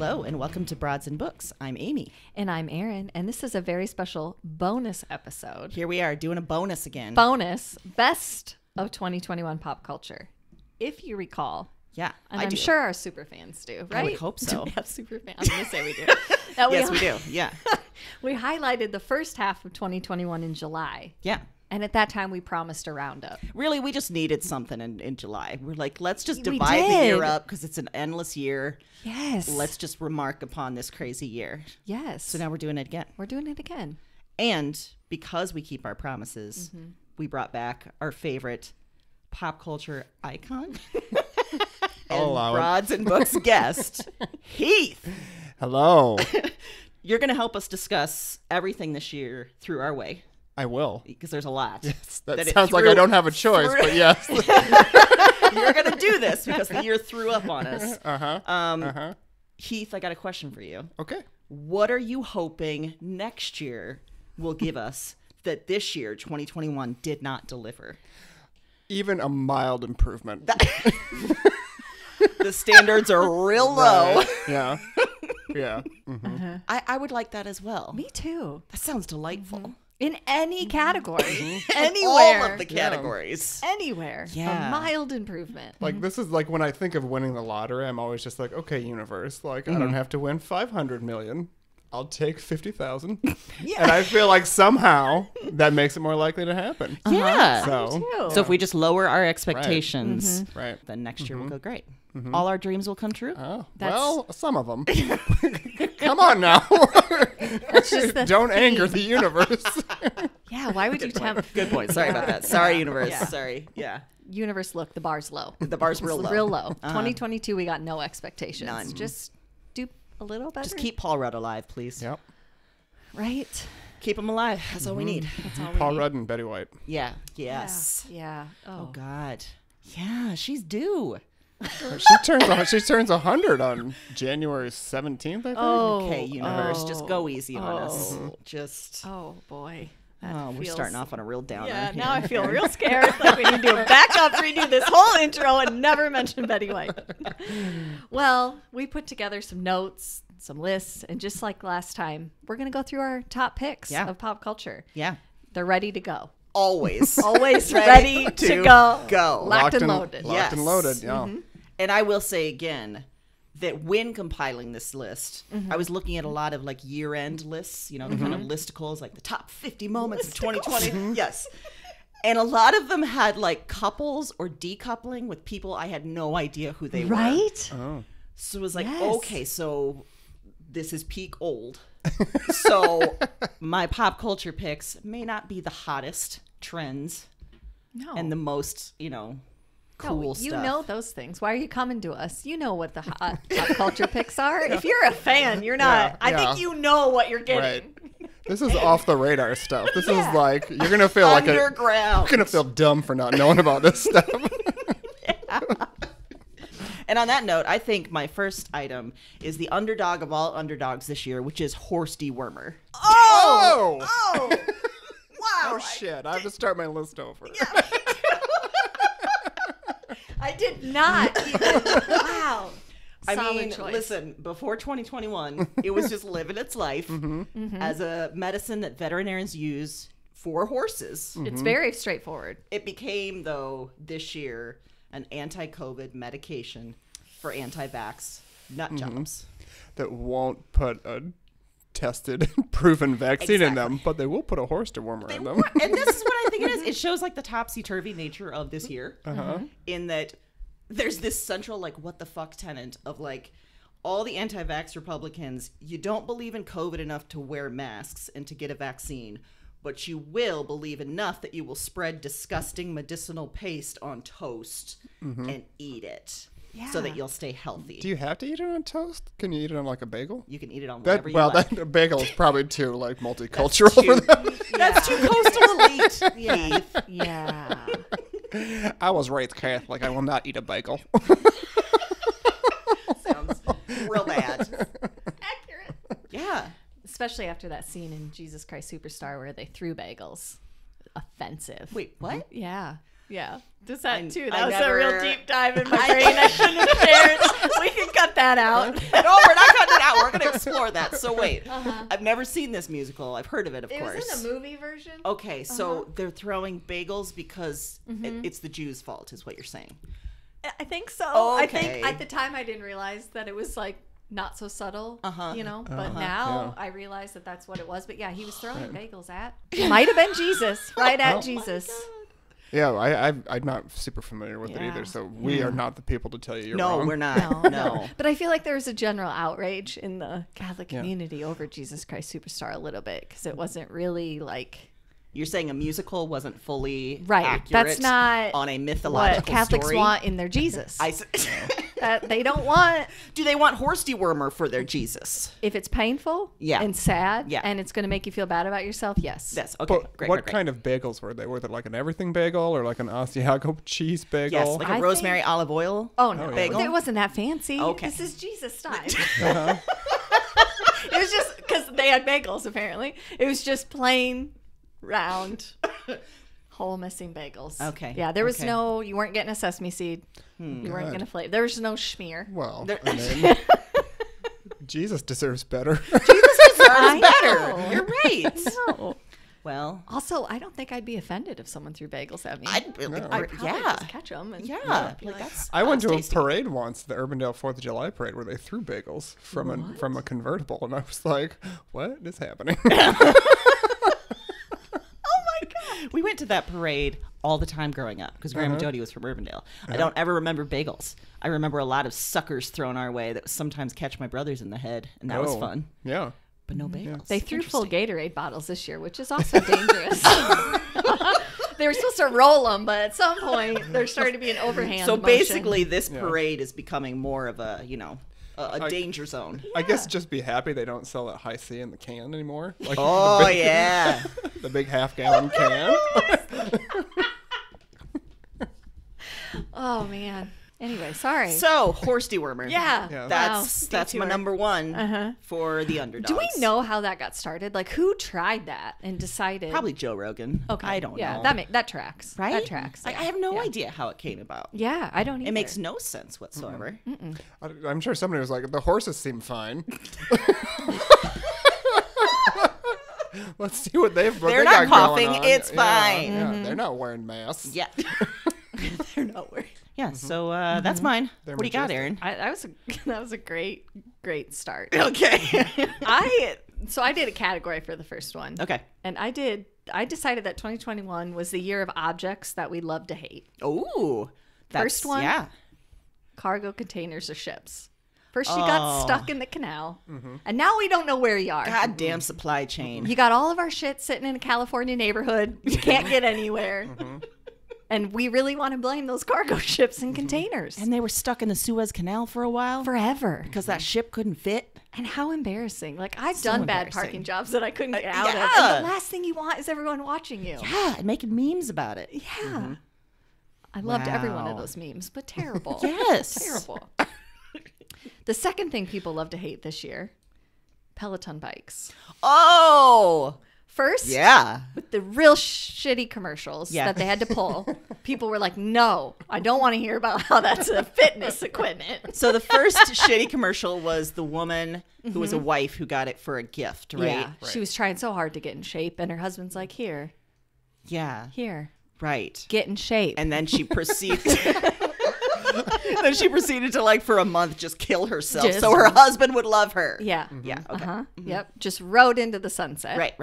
Hello and welcome to Broads and Books. I'm Amy. And I'm Erin, and this is a very special bonus episode. Here we are doing a bonus again. Bonus, best of 2021 pop culture. If you recall. Yeah, and I'm sure our super fans do, right? I would hope so. Do we have super fans? I'm going to say we do. Yes, we do. Yeah. We highlighted the first half of 2021 in July. Yeah. And at that time, we promised a roundup. Really, we just needed something in July. We're like, let's just divide the year up because it's an endless year. Yes. Let's just remark upon this crazy year. Yes. So now we're doing it again. We're doing it again. And because we keep our promises, we brought back our favorite pop culture icon and Broads and Books guest, Heath. Hello. You're going to help us discuss everything this year through our way. I will. Because there's a lot. Yes, that sounds like I don't have a choice, but yes. You're going to do this because the year threw up on us. Heath, I got a question for you. Okay. What are you hoping next year will give us that this year, 2021, did not deliver? Even a mild improvement. The standards are real low. Right. Yeah. Yeah. Mm-hmm. I would like that as well. Me too. That sounds delightful. In any category. Anywhere. All of the categories. Yeah. Anywhere. Yeah. A mild improvement. Like, this is like when I think of winning the lottery, I'm always just like, okay, universe, like, I don't have to win 500 million. I'll take 50,000. Yeah. And I feel like somehow that makes it more likely to happen. Yeah. So if we just lower our expectations, right. Then next year will go great. All our dreams will come true. Oh, well, some of them. Come on now. That's just the Don't theme. Anger the universe. Yeah, why would you tempt? Good point. Sorry about that. Sorry, universe. Yeah. Sorry. Yeah. Universe, look, the bar's low. The bar's real low. Real low. 2022, we got no expectations. None. Just do a little better. Just keep Paul Rudd alive, please. Yep. Right? Keep him alive. That's all we need. That's all we Paul need. Rudd and Betty White. Yeah. Yes. Yeah. Oh, God. Yeah, she's due. She turns 100 on January 17th, I think. Okay, universe, just go easy on us. Just. Oh, boy. We're starting off on a real downer. Yeah, here. now I feel real scared. Like we need to back up, redo this whole intro, and never mention Betty White. Well, we put together some notes, some lists, and just like last time, we're going to go through our top picks of pop culture. Yeah. They're ready to go. Always. Always ready to go. Locked and loaded. Locked and loaded, yeah. And I will say again that when compiling this list, I was looking at a lot of like year-end lists, you know, the kind of listicles, like the top 50 moments of 2020. Yes. And a lot of them had like couples or decoupling with people I had no idea who they were. Right? Oh. So it was like, okay, so this is peak old. So my pop culture picks may not be the hottest trends and the most, you know, cool stuff. You know those things. Why are you coming to us? You know what the hot pop culture picks are. If you're a fan, you're not. I think you know what you're getting. Right. This is off the radar stuff. This is like, you're going to feel like underground. You're going to feel dumb for not knowing about this stuff. And on that note, I think my first item is the underdog of all underdogs this year, which is Horst Wormer. Oh! Wow. Oh, shit. I have to start my list over. Yeah. I did not even. Wow. I Solid mean, choice. listen, before 2021, it was just living its life as a medicine that veterinarians use for horses. It's very straightforward. It became, though, this year, an anti-COVID medication for anti-vax nut jobs. That won't put a tested, proven vaccine in them, but they will put a horse dewormer in them. And this is what I think it is. It shows like the topsy-turvy nature of this year in that there's this central like what the fuck tenet of like all the anti-vax Republicans, you don't believe in COVID enough to wear masks and to get a vaccine, but you will believe enough that you will spread disgusting medicinal paste on toast and eat it so that you'll stay healthy. Do you have to eat it on toast? Can you eat it on like a bagel? You can eat it on whatever you like. That bagel is probably too like multicultural for them. That's too coastal elite. Yeah. I was raised Catholic. I will not eat a bagel. Sounds real bad. Accurate. Yeah. Especially after that scene in Jesus Christ Superstar where they threw bagels. Offensive. Wait, what? Yeah. Yeah. Just that too. I That was never- a real deep dive in my brain. I shouldn't have shared. We can cut that out. No, we're not cutting it out. We're going to explore that. So wait, I've never seen this musical. I've heard of it, of course. It was in a movie version. Okay, so they're throwing bagels because it's the Jews' fault, is what you're saying. I think so. Okay. I think at the time I didn't realize that it was like not so subtle, you know. But now I realize that that's what it was. But yeah, he was throwing bagels at. Might have been Jesus, right at Jesus. Yeah, I'm not super familiar with it either, so we are not the people to tell you you're No, wrong. we're not. No. But I feel like there was a general outrage in the Catholic community over Jesus Christ Superstar a little bit because it wasn't really like... You're saying a musical wasn't fully right. accurate That's not on a mythological what Catholics story? want in their Jesus. That they don't want... Do they want Horst-Wormer for their Jesus? If it's painful and sad and it's going to make you feel bad about yourself, yes. Yes, okay, But great. what kind of bagels were they? Were they like an everything bagel or like an Asiago cheese bagel? Yes, like a rosemary olive oil bagel? It wasn't that fancy. Okay. This is Jesus time. It was just because they had bagels, apparently. It was just plain, round, whole missing bagels. Okay. Yeah, there was you weren't getting a sesame seed. You weren't going to flavor. There was no schmear. Well, I mean, Jesus deserves better. Jesus deserves better. know. You're right. No. Well, Also, I don't think I'd be offended if someone threw bagels at me. I'd probably just catch them. And Yeah. be Like like, that's, I went to a tasty. parade once, the Urbandale 4th of July parade, where they threw bagels from a convertible, and I was like, what is happening? We went to that parade all the time growing up because Grandma Jody was from Urbandale. I don't ever remember bagels. I remember a lot of suckers thrown our way that would sometimes catch my brothers in the head, and that was fun. Yeah. But no bagels. They threw full Gatorade bottles this year, which is also dangerous. They were supposed to roll them, but at some point there started to be an overhand. So motion. basically, this parade is becoming more of a, a danger zone. I guess just be happy they don't sell that high C in the can anymore. Like Oh, yeah. the big half-gallon can. Oh man. Anyway, sorry. So, Horst-Wormer. Yeah. That's Wow. my number one for the underdogs. Do we know how that got started? Like, who tried that and decided? Probably Joe Rogan. Okay. I don't know. That tracks. Right? That tracks. I yeah. have no Yeah. idea how it came about. Yeah, I don't either. It makes no sense whatsoever. I'm sure somebody was like, the horses seem fine. Let's see what they've They're they not got going coughing, on. it's fine. Yeah, they're not wearing masks. Yeah. They're not worried. Yeah, so that's mine. They're What do you got, majestic. Aaron? That was a great start. Okay. I did a category for the first one. Okay. And I decided that 2021 was the year of objects that we love to hate. Ooh. First one? Yeah. Cargo containers or ships. First you got stuck in the canal, and now we don't know where you are. Goddamn supply chain. You got all of our shit sitting in a California neighborhood. You can't get anywhere. And we really want to blame those cargo ships and containers. And they were stuck in the Suez Canal for a while forever. because that ship couldn't fit. And how embarrassing. Like, I've So done bad embarrassing. parking jobs that I couldn't get out of. yeah. And the last thing you want is everyone watching you. Yeah, and making memes about it. Yeah. I loved every one of Wow. those memes, but terrible. Yes. Terrible. The second thing people love to hate this year, Peloton bikes. Oh. First, Yeah. with the real shitty commercials Yeah. that they had to pull, people were like, no, I don't want to hear about how that's a fitness equipment. So the first shitty commercial was the woman who was a wife who got it for a gift, right? Yeah, she was trying so hard to get in shape, and her husband's like, here, Right. get in shape. And then she proceeded. Then she proceeded to, like, for a month, just kill herself Just- so her husband would love her. yeah. Yeah. Okay. Yep. Just rode into the sunset. Right.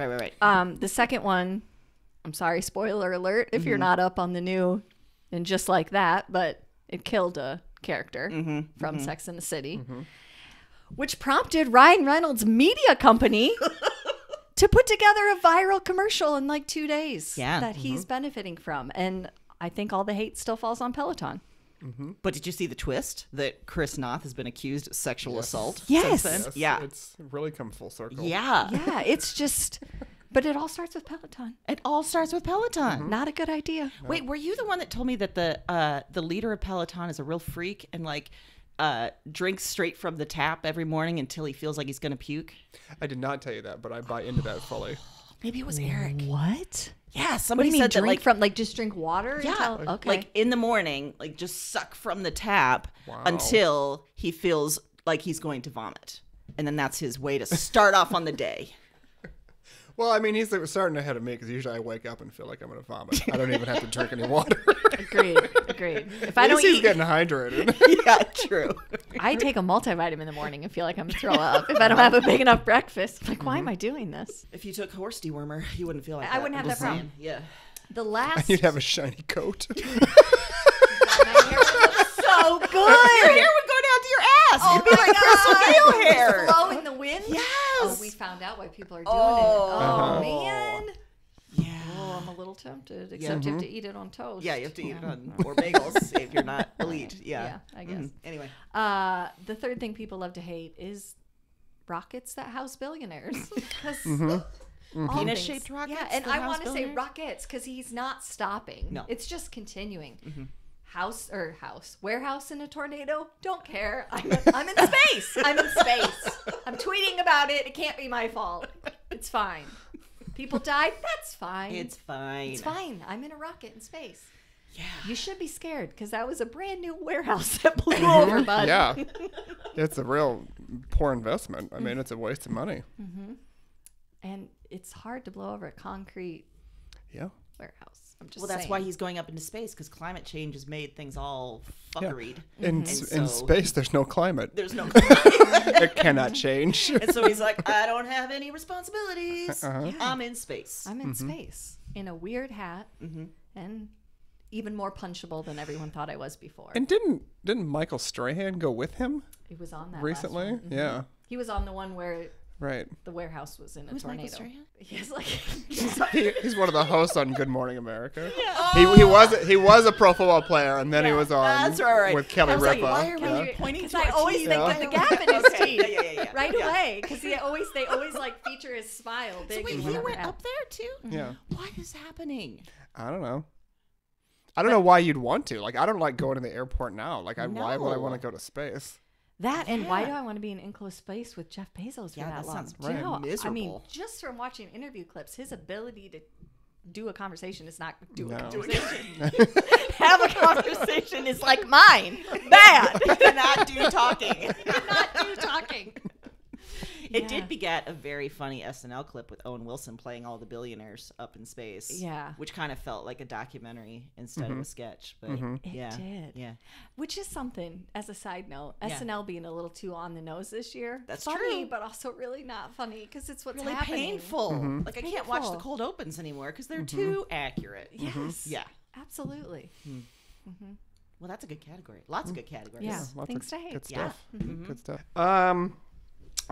The second one, I'm sorry, spoiler alert, if you're not up on the new and Just Like That, but it killed a character from Sex and the City, which prompted Ryan Reynolds' media company to put together a viral commercial in like 2 days that he's benefiting from. And I think all the hate still falls on Peloton. But did you see the twist that Chris Noth has been accused of sexual assault? Yes. Since then? Yes, Yeah. It's really come full circle. Yeah. Yeah, it's just, but it all starts with Peloton. It all starts with Peloton. Not a good idea. Wait, were you the one that told me that the leader of Peloton is a real freak and like drinks straight from the tap every morning until he feels like he's gonna puke? I did not tell you that, but I buy into that fully. Maybe it was Eric. What? Yeah, What do somebody you mean said that drink from, like just drink water? yeah, Until, okay. like in the morning, like just suck from the tap Wow. until he feels like he's going to vomit. and then that's his way to start off on the day. Well, I mean, he's starting ahead of me because usually I wake up and feel like I'm going to vomit. I don't even have to drink any water. Agreed. If I At don't least he's eat, getting hydrated. Yeah, true. I take a multivitamin in the morning and feel like I'm going to throw up. If I don't have a big enough breakfast, I'm like, why am I doing this? If you took horse dewormer, you wouldn't feel like I wouldn't have that problem. Yeah. The last. You'd have a shiny coat. My hair would look so good. Your hair would go down to your ass. It'd be like Crystal Gale hair. Blow in the wind. Yes. Oh, we found out why people are doing it. Oh, man. Yeah. Oh, I'm a little tempted, except you have to eat it on toast. Yeah, you have to eat it on or bagels if you're not elite. Yeah. I guess. Anyway. The third thing people love to hate is rockets that house billionaires. Because Penis-shaped rockets. Yeah, and that I house want to say billionaires? rockets because he's not stopping. No. It's just continuing. Warehouse in a tornado. Don't care. I'm in space. I'm in space. I'm tweeting about it. It can't be my fault. It's fine. People died. That's fine. It's fine. It's fine. I'm in a rocket in space. Yeah. You should be scared because that was a brand new warehouse that blew over, bud. Yeah. It's a real poor investment. I mean, it's a waste of money. And it's hard to blow over a concrete warehouse. I'm just That's saying. why he's going up into space, because climate change has made things all fuckeried. In space, there's no climate. There's no It cannot change. And so he's like, I don't have any responsibilities. I'm in space. I'm in space in a weird hat and even more punchable than everyone thought I was before. And didn't Michael Strahan go with him He was on that recently? last one. Yeah. He was on the one where Right. the warehouse was in a Who's tornado. Michael Strahan? He's like He's one of the hosts on Good Morning America. Yeah. He was a pro football player, and then he was on That's right. with Kelly I was like, Ripa. why are we pointing because to I our always teeth? think of the gap in his teeth Yeah. right Yeah. away because they always like feature his smile big. So wait, and he whatever went app. up there too? Yeah. What is happening? I don't know. I don't know why you'd want to. Like, I don't like going to the airport now. Like, why would I want to go to space? That and why do I want to be in enclosed space with Jeff Bezos for that long? sounds Do you know how- miserable. I mean, just from watching interview clips, his ability to do a conversation is not do a conversation. Have a conversation is like mine. Bad. Cannot do talking. Not do talking. It did beget a very funny SNL clip with Owen Wilson playing all the billionaires up in space. Yeah. Which kind of felt like a documentary instead of a sketch. But It did. Yeah. Which is something, as a side note, Yeah. SNL being a little too on the nose this year. That's funny, true. but also really not funny because it's what's Really happening. painful. Like I can't watch the Painful. cold opens anymore because they're too accurate. Yes. Yeah. Absolutely. Well, that's a good category. Lots of good categories. Yeah. Lots Things of to hate. Good Yeah. stuff. Good stuff.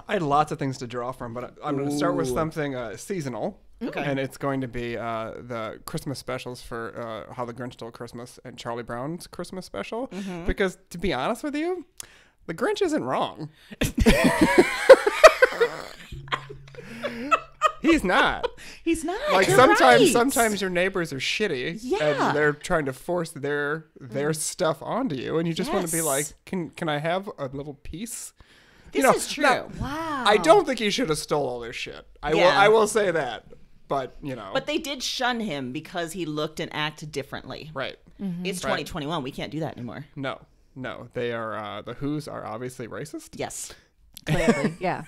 I had lots of things to draw from, but I'm going to start with something seasonal. Okay. And it's going to be the Christmas specials for How the Grinch Stole Christmas and Charlie Brown's Christmas special. Because, to be honest with you, the Grinch isn't wrong. He's not. He's not. Like, You're sometimes right. your neighbors are shitty. Yeah. And they're trying to force their stuff onto you. And you just want to be like, can I have a little piece? This is true. now, Wow. I don't think he should have stole all this shit. I will say that. But, But they did shun him because he looked and acted differently. Right. It's 2021. We can't do that anymore. No. They are, the Who's are obviously racist. Yes. Clearly. Yeah.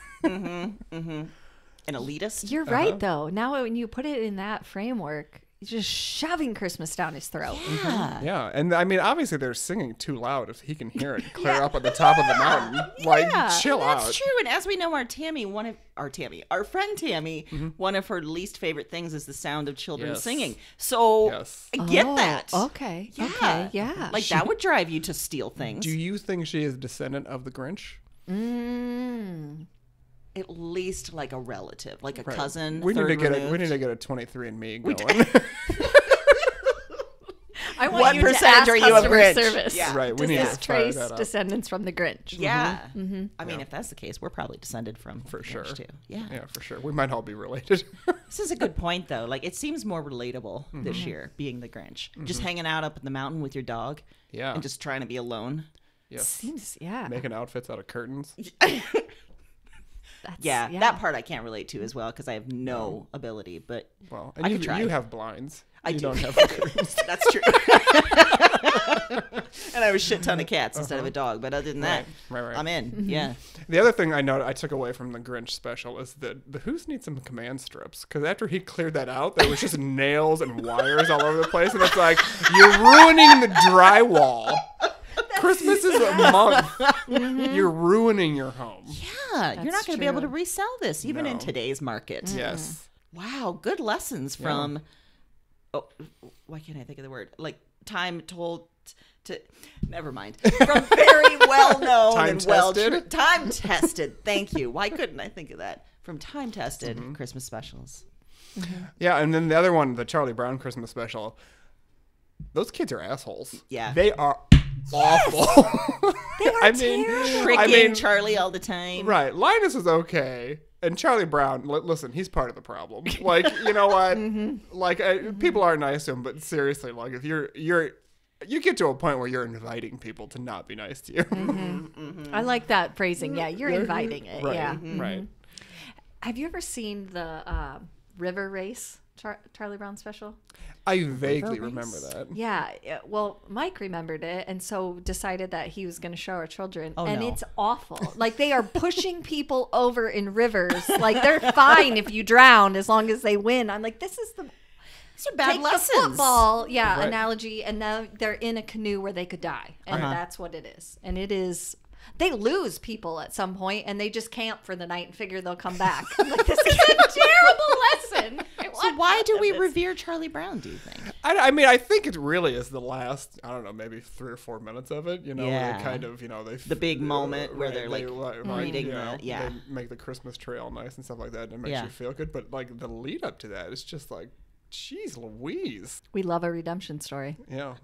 An elitist. You're right, though. Now, when you put it in that framework, you're just shoving Christmas down his throat. Yeah. Yeah. And I mean, obviously they're singing too loud if he can hear it clear up at the top of the mountain. Like, chill out. That's true. And as we know, our friend Tammy, one of her least favorite things is the sound of children Yes. singing. So Yes. I get that. Okay. Yeah. Okay. Yeah. Like that would drive you to steal things. Do you think she is a descendant of the Grinch? At least like a relative, like a Right. cousin. We need to get removed. a 23andMe going. I want What you to percentage ask are you of customer Grinch? service. Yeah. Right. We Does need this to fire trace that up. descendants from the Grinch? Yeah. I mean, if that's the case, we're probably descended from For sure. Grinch too. Yeah. Yeah, for sure. We might all be related. This is a good point, though. Like, it seems more relatable this year, being the Grinch. Just hanging out up in the mountain with your dog Yeah. and just trying to be alone. Yes. Seems, yeah. Making outfits out of curtains. That's, Yeah, that part I can't relate to as well because I have no ability, but Well, I and could try. you have blinds. I you do. don't have curtains. That's true. And I was shit ton of cats instead of a dog. But other than that, Right. I'm in. Yeah. The other thing I took away from the Grinch special is that the Who's need some command strips, because after he cleared that out, there was just nails and wires all over the place, and it's like, you're ruining the drywall. Christmas is a month. You're ruining your home. Yeah, you're not going to be able to resell this, even in today's market. Yes. Wow, good lessons from. Oh, why can't I think of the word? Like time told to. Never mind. From very well known and time tested. Thank you. Why couldn't I think of that? From time tested Christmas specials. Yeah, and then the other one, the Charlie Brown Christmas special. Those kids are assholes. Yeah, they are awful. Tricking Charlie all the time. Right, Linus is okay. And Charlie Brown, listen, he's part of the problem. Like, you know what? Like, people are nice to him, but seriously, like, if you get to a point where you're inviting people to not be nice to you. I like that phrasing. Yeah, you're inviting it. Right, yeah. Right. Have you ever seen the River Race Charlie Brown special? I vaguely remember that. Yeah. Well, Mike remembered it and so decided that he was going to show our children. Oh, and no. it's awful. Like, they are pushing people over in rivers. Like, they're fine if you drown as long as they win. I'm like, this is the... These are bad Take lessons. the football, Right. analogy, and now they're in a canoe where they could die. And Uh-huh. that's what it is. And it is... They lose people at some point, and they just camp for the night and figure they'll come back. I'm like, this is a terrible lesson. So why do we revere Charlie Brown, do you think? I mean, I think it really is the last, I don't know, maybe 3 or 4 minutes of it, you know, where Yeah. they kind of, you know, The big moment where they're, like, reading you know, the- yeah. They make the Christmas tree all nice and stuff like that, and it makes Yeah. you feel good. But, like, the lead up to that is just like, geez Louise. We love a redemption story. Yeah.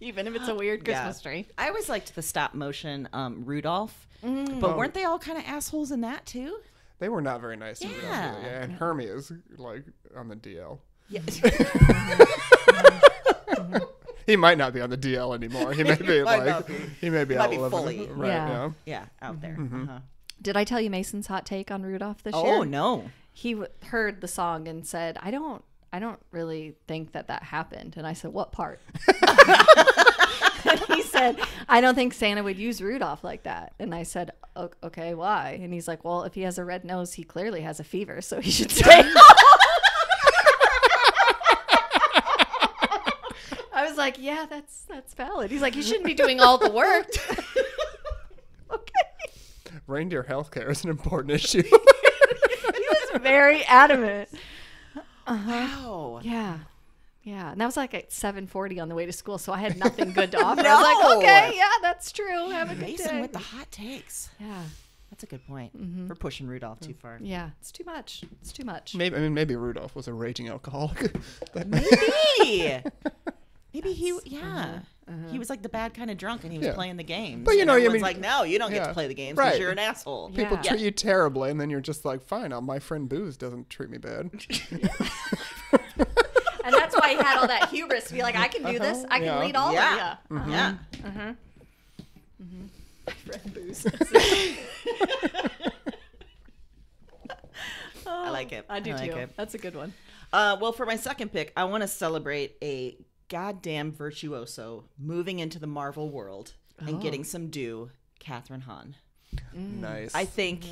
Even if it's a weird Christmas tree. I always liked the stop motion Rudolph, but weren't they all kind of assholes in that too? They were not very nice to me. Yeah. Yeah. And Hermie is, like, on the DL. Yeah. He might not be on the DL anymore. He may be, might like, not be. he may be Might out be living. fully. Right, Yeah. Yeah, out there. Did I tell you Mason's hot take on Rudolph this year? Oh no. He heard the song and said, I don't really think that happened. And I said, what part? And he said, I don't think Santa would use Rudolph like that. And I said, okay, why? And he's like, well, if he has a red nose, he clearly has a fever, so he should stay home. I was like, yeah, that's valid. He's like, you shouldn't be doing all the work. Okay. Reindeer healthcare is an important issue. He was very adamant. Wow. Yeah. Yeah. And that was like at 7:40 on the way to school, so I had nothing good to offer. I No. was like, okay, yeah, that's true. Have a good Mason day. with the hot takes. Yeah. That's a good point. We're pushing Rudolph too far. Yeah. It's too much. It's too much. Maybe Rudolph was a raging alcoholic. Maybe. Maybe he, he was like the bad kind of drunk, and he was Yeah. playing the games. But, you and know, I everyone's mean- like, no, you don't get Yeah. to play the games because Right. you're an asshole. Yeah. People treat you terribly, and then you're just like, fine, my friend Booze doesn't treat me bad. And that's why he had all that hubris to be like, I can do this. I can Yeah. lead all Yeah. of you. Yeah. Red booze. I like it. I do like too. it. That's a good one. Well, for my second pick, I want to celebrate a goddamn virtuoso moving into the Marvel world and getting some due, Catherine Hahn. Nice. I think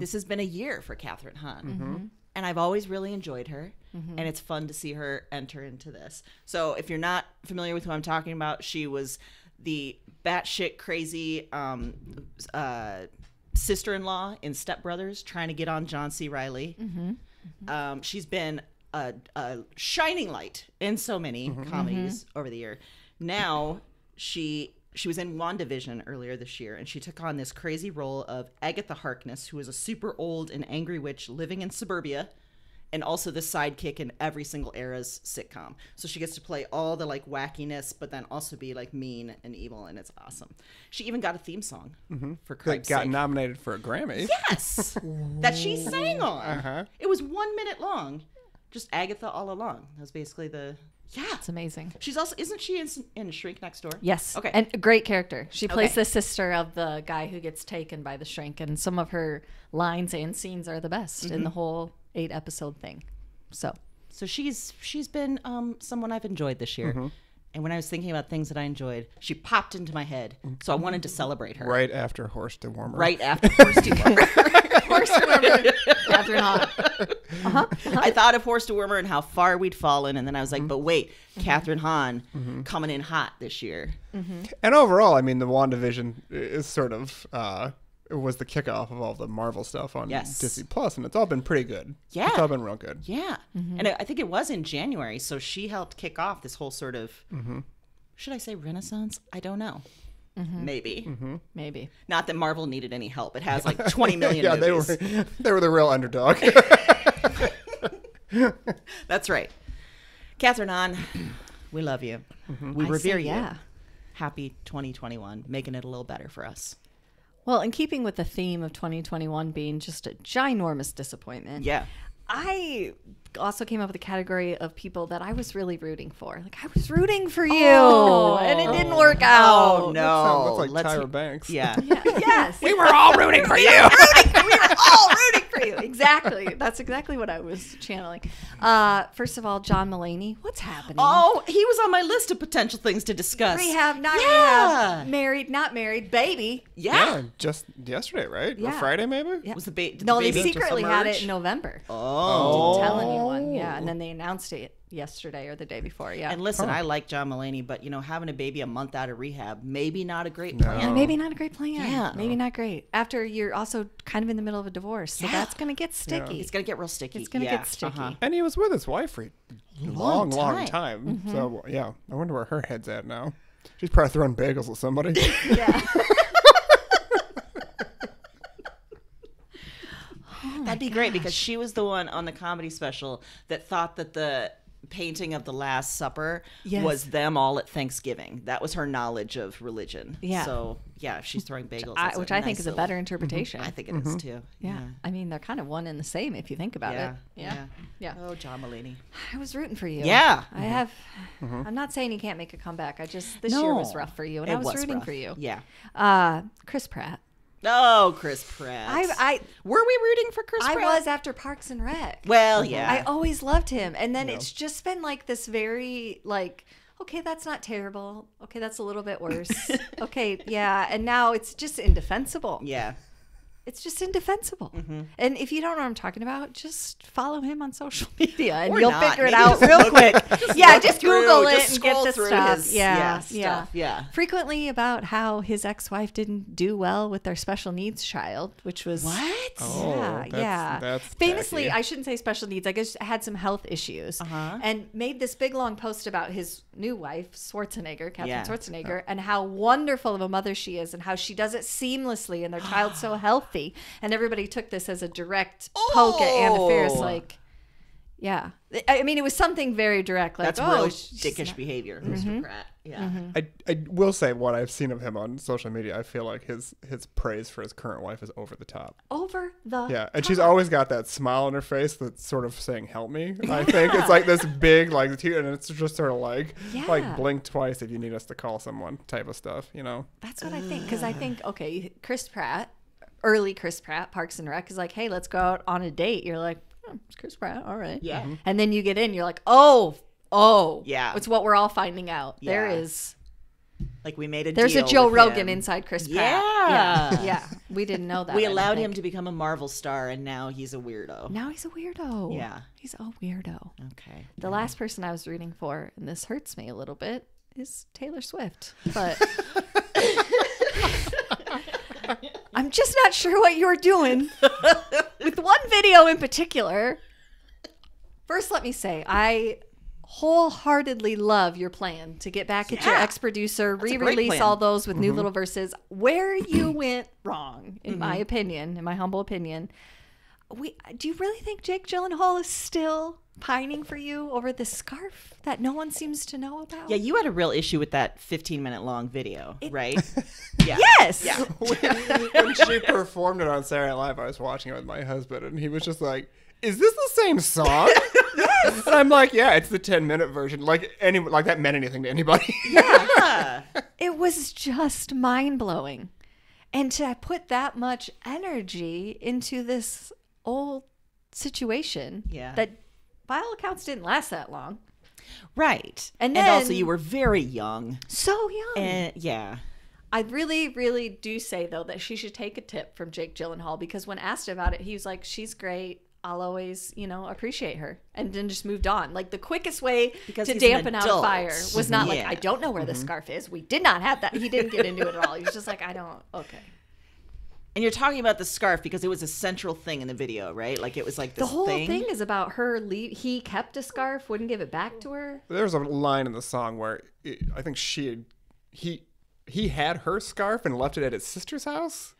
this has been a year for Catherine Hahn. And I've always really enjoyed her. And it's fun to see her enter into this. So if you're not familiar with who I'm talking about, she was the batshit crazy sister-in-law in Step Brothers trying to get on John C. Reilly. She's been a shining light in so many comedies over the year. Now she was in WandaVision earlier this year, and she took on this crazy role of Agatha Harkness, who is a super old and angry witch living in suburbia, and also the sidekick in every single era's sitcom. So she gets to play all the like wackiness, but then also be like mean and evil, and it's awesome. She even got a theme song for that Christ's got sake. nominated for a Grammy. Yes, that she sang on. Uh-huh. It was 1 minute long, just Agatha all along. That was basically the It's amazing. She's also isn't she in Shrink Next Door? Yes. Okay. And a great character. She plays Okay. the sister of the guy who gets taken by the shrink, and some of her lines and scenes are the best in the whole 8-episode thing. So So she's been someone I've enjoyed this year, And when I was thinking about things that I enjoyed, she popped into my head. So I wanted to celebrate her. Right after Horse Dewormer. Right after Horse Dewormer. Horse Dewormer. Catherine Hahn. I thought of Horse Dewormer and how far we'd fallen. And then I was like, but wait, Catherine Hahn coming in hot this year. And overall, I mean, the WandaVision is sort of... it was the kickoff of all the Marvel stuff on Disney Plus, and it's all been pretty good. Yeah. It's all been real good. Yeah. And I think it was in January, so she helped kick off this whole sort of, should I say renaissance? I don't know. Maybe. Maybe. Not that Marvel needed any help. It has like 20 million Yeah, movies. they were the real underdog. That's right. Catherine Hahn, we love you. We revere you. Yeah. Happy 2021, making it a little better for us. Well, in keeping with the theme of 2021 being just a ginormous disappointment, Yeah. I also came up with a category of people that I was really rooting for. Like, I was rooting for you, and it didn't work out. Oh, no. That's like Tyra Banks. Yeah. Yes. We were all rooting for you. We were all rooting for you. Exactly. That's exactly what I was channeling. First of all, John Mulaney. What's happening? Oh, he was on my list of potential things to discuss. Rehab, not Yeah. rehab. Married, not married. Baby. Yeah. Just yesterday, right? Yeah. Or Friday, maybe? Yeah. Was the did No, the they baby just secretly had emerge? it in November. Oh. Didn't tell anyone. Yeah, and then they announced it yesterday or the day before. Yeah. And listen, I like John Mulaney, but having a baby a month out of rehab, maybe not a great plan. Yeah, maybe not a great plan. Yeah. Maybe not great. After you're also kind of in the middle of a divorce. So that's going to get sticky. It's gonna get real sticky. It's going to get sticky. And he was with his wife for a long time. Mm-hmm. So, yeah, I wonder where her head's at now. She's probably throwing bagels at somebody. Yeah. That'd be great because she was the one on the comedy special that thought that the painting of the Last Supper was them all at Thanksgiving. That was her knowledge of religion. Yeah. So, yeah, if she's throwing bagels. Which I think is a better interpretation. I think it is too. Yeah. I mean, they're kind of one and the same if you think about it. Yeah. Oh, John Mulaney. I was rooting for you. Yeah. I have. I'm not saying you can't make a comeback. This year was rough for you, and I was rooting for you. Yeah. Chris Pratt. Oh, Chris Pratt. Were we rooting for Chris Pratt? I was after Parks and Rec. Well, yeah. I always loved him. And then it's just been like this very okay, that's not terrible. Okay, that's a little bit worse. Okay, yeah. And now it's just indefensible. Yeah. It's just indefensible. And if you don't know what I'm talking about, just follow him on social media and you'll figure it out real quick. Just Google it and get this stuff. Yeah. Frequently about how his ex-wife didn't do well with their special needs child, which was... What? Oh, that's famously, tacky. I shouldn't say special needs. I guess had some health issues and made this big long post about his new wife, Catherine Schwarzenegger, and how wonderful of a mother she is and how she does it seamlessly and their child's so healthy. And everybody took this as a direct poke at Anna Faris. Yeah. I mean, it was something very direct. That's real dickish behavior, Mr. Pratt. Yeah. I will say what I've seen of him on social media, I feel like his praise for his current wife is over the top. Over the Yeah, and top. she's always got that smile on her face that's sort of saying, help me. I think it's like this big, and it's just sort of like blink twice if you need us to call someone type of stuff, That's what I think. Because I think, okay, Chris Pratt, early Chris Pratt, Parks and Rec, is like, hey, let's go out on a date. You're like, oh, it's Chris Pratt. All right. Yeah. And then you get in, you're like, oh. Yeah. It's what we're all finding out. Yeah. There is. Like we made a There's deal a Joe with Rogan him. inside Chris Pratt. Yeah. We didn't know that. We allowed him to become a Marvel star, and now he's a weirdo. Now he's a weirdo. Yeah. He's a weirdo. Okay. The last person I was rooting for, and this hurts me a little bit, is Taylor Swift. But I'm just not sure what you're doing with one video in particular. First, let me say, I wholeheartedly love your plan to get back at your ex-producer, re-release all those with new little verses. Where you went wrong, in my opinion, in my humble opinion, do you really think Jake Gyllenhaal is still pining for you over this scarf that no one seems to know about? Yeah, you had a real issue with that 15-minute long video, right? Yeah. Yes. Yeah. When she performed it on Saturday Night Live, I was watching it with my husband, and he was just like, is this the same song? Yes. And I'm like, yeah, it's the 10-minute version. Like that meant anything to anybody. Yeah. It was just mind-blowing. And to put that much energy into this old situation that by all accounts didn't last that long. Right. And also then- you were very young. So young. And yeah. I really, really do say, though, that she should take a tip from Jake Gyllenhaal, because when asked about it, he was like, she's great. I'll always, appreciate her. And then just moved on. Like, the quickest way Because to he's an dampen out a adult. fire was not like, Yeah. I don't know where the scarf is. We did not have that. He didn't get into it at all. He was just like, okay. And you're talking about the scarf because it was a central thing in the video, right? Like, it was like this The whole thing. thing is about her. He kept a scarf, wouldn't give it back to her. There's a line in the song where I think he had her scarf and left it at his sister's house.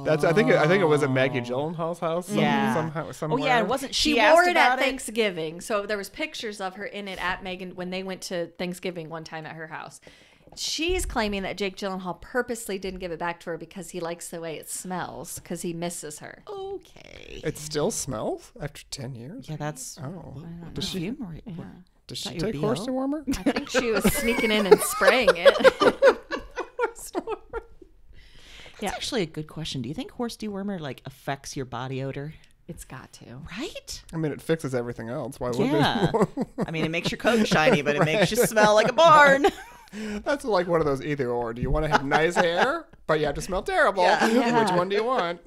That's I think it was at Maggie Gyllenhaal's house. Somewhere. Oh yeah, and wasn't She asked wore it about at Thanksgiving. So there was pictures of her in it at Megan when they went to Thanksgiving one time at her house. She's claiming that Jake Gyllenhaal purposely didn't give it back to her because he likes the way it smells, because he misses her. Okay. It still smells after 10 years? Yeah, that's. Oh. Does she? Does she that your take horse BO? dewormer? I think she was sneaking in and spraying it. That's actually a good question. Do you think horse dewormer like affects your body odor? It's got to. Right? I mean, it fixes everything else. Why would Yeah. it? I mean, it makes your coat shiny, but it makes you smell like a barn. That's like one of those either or. Do you want to have nice hair, but you have to smell terrible? Yeah. Which one do you want?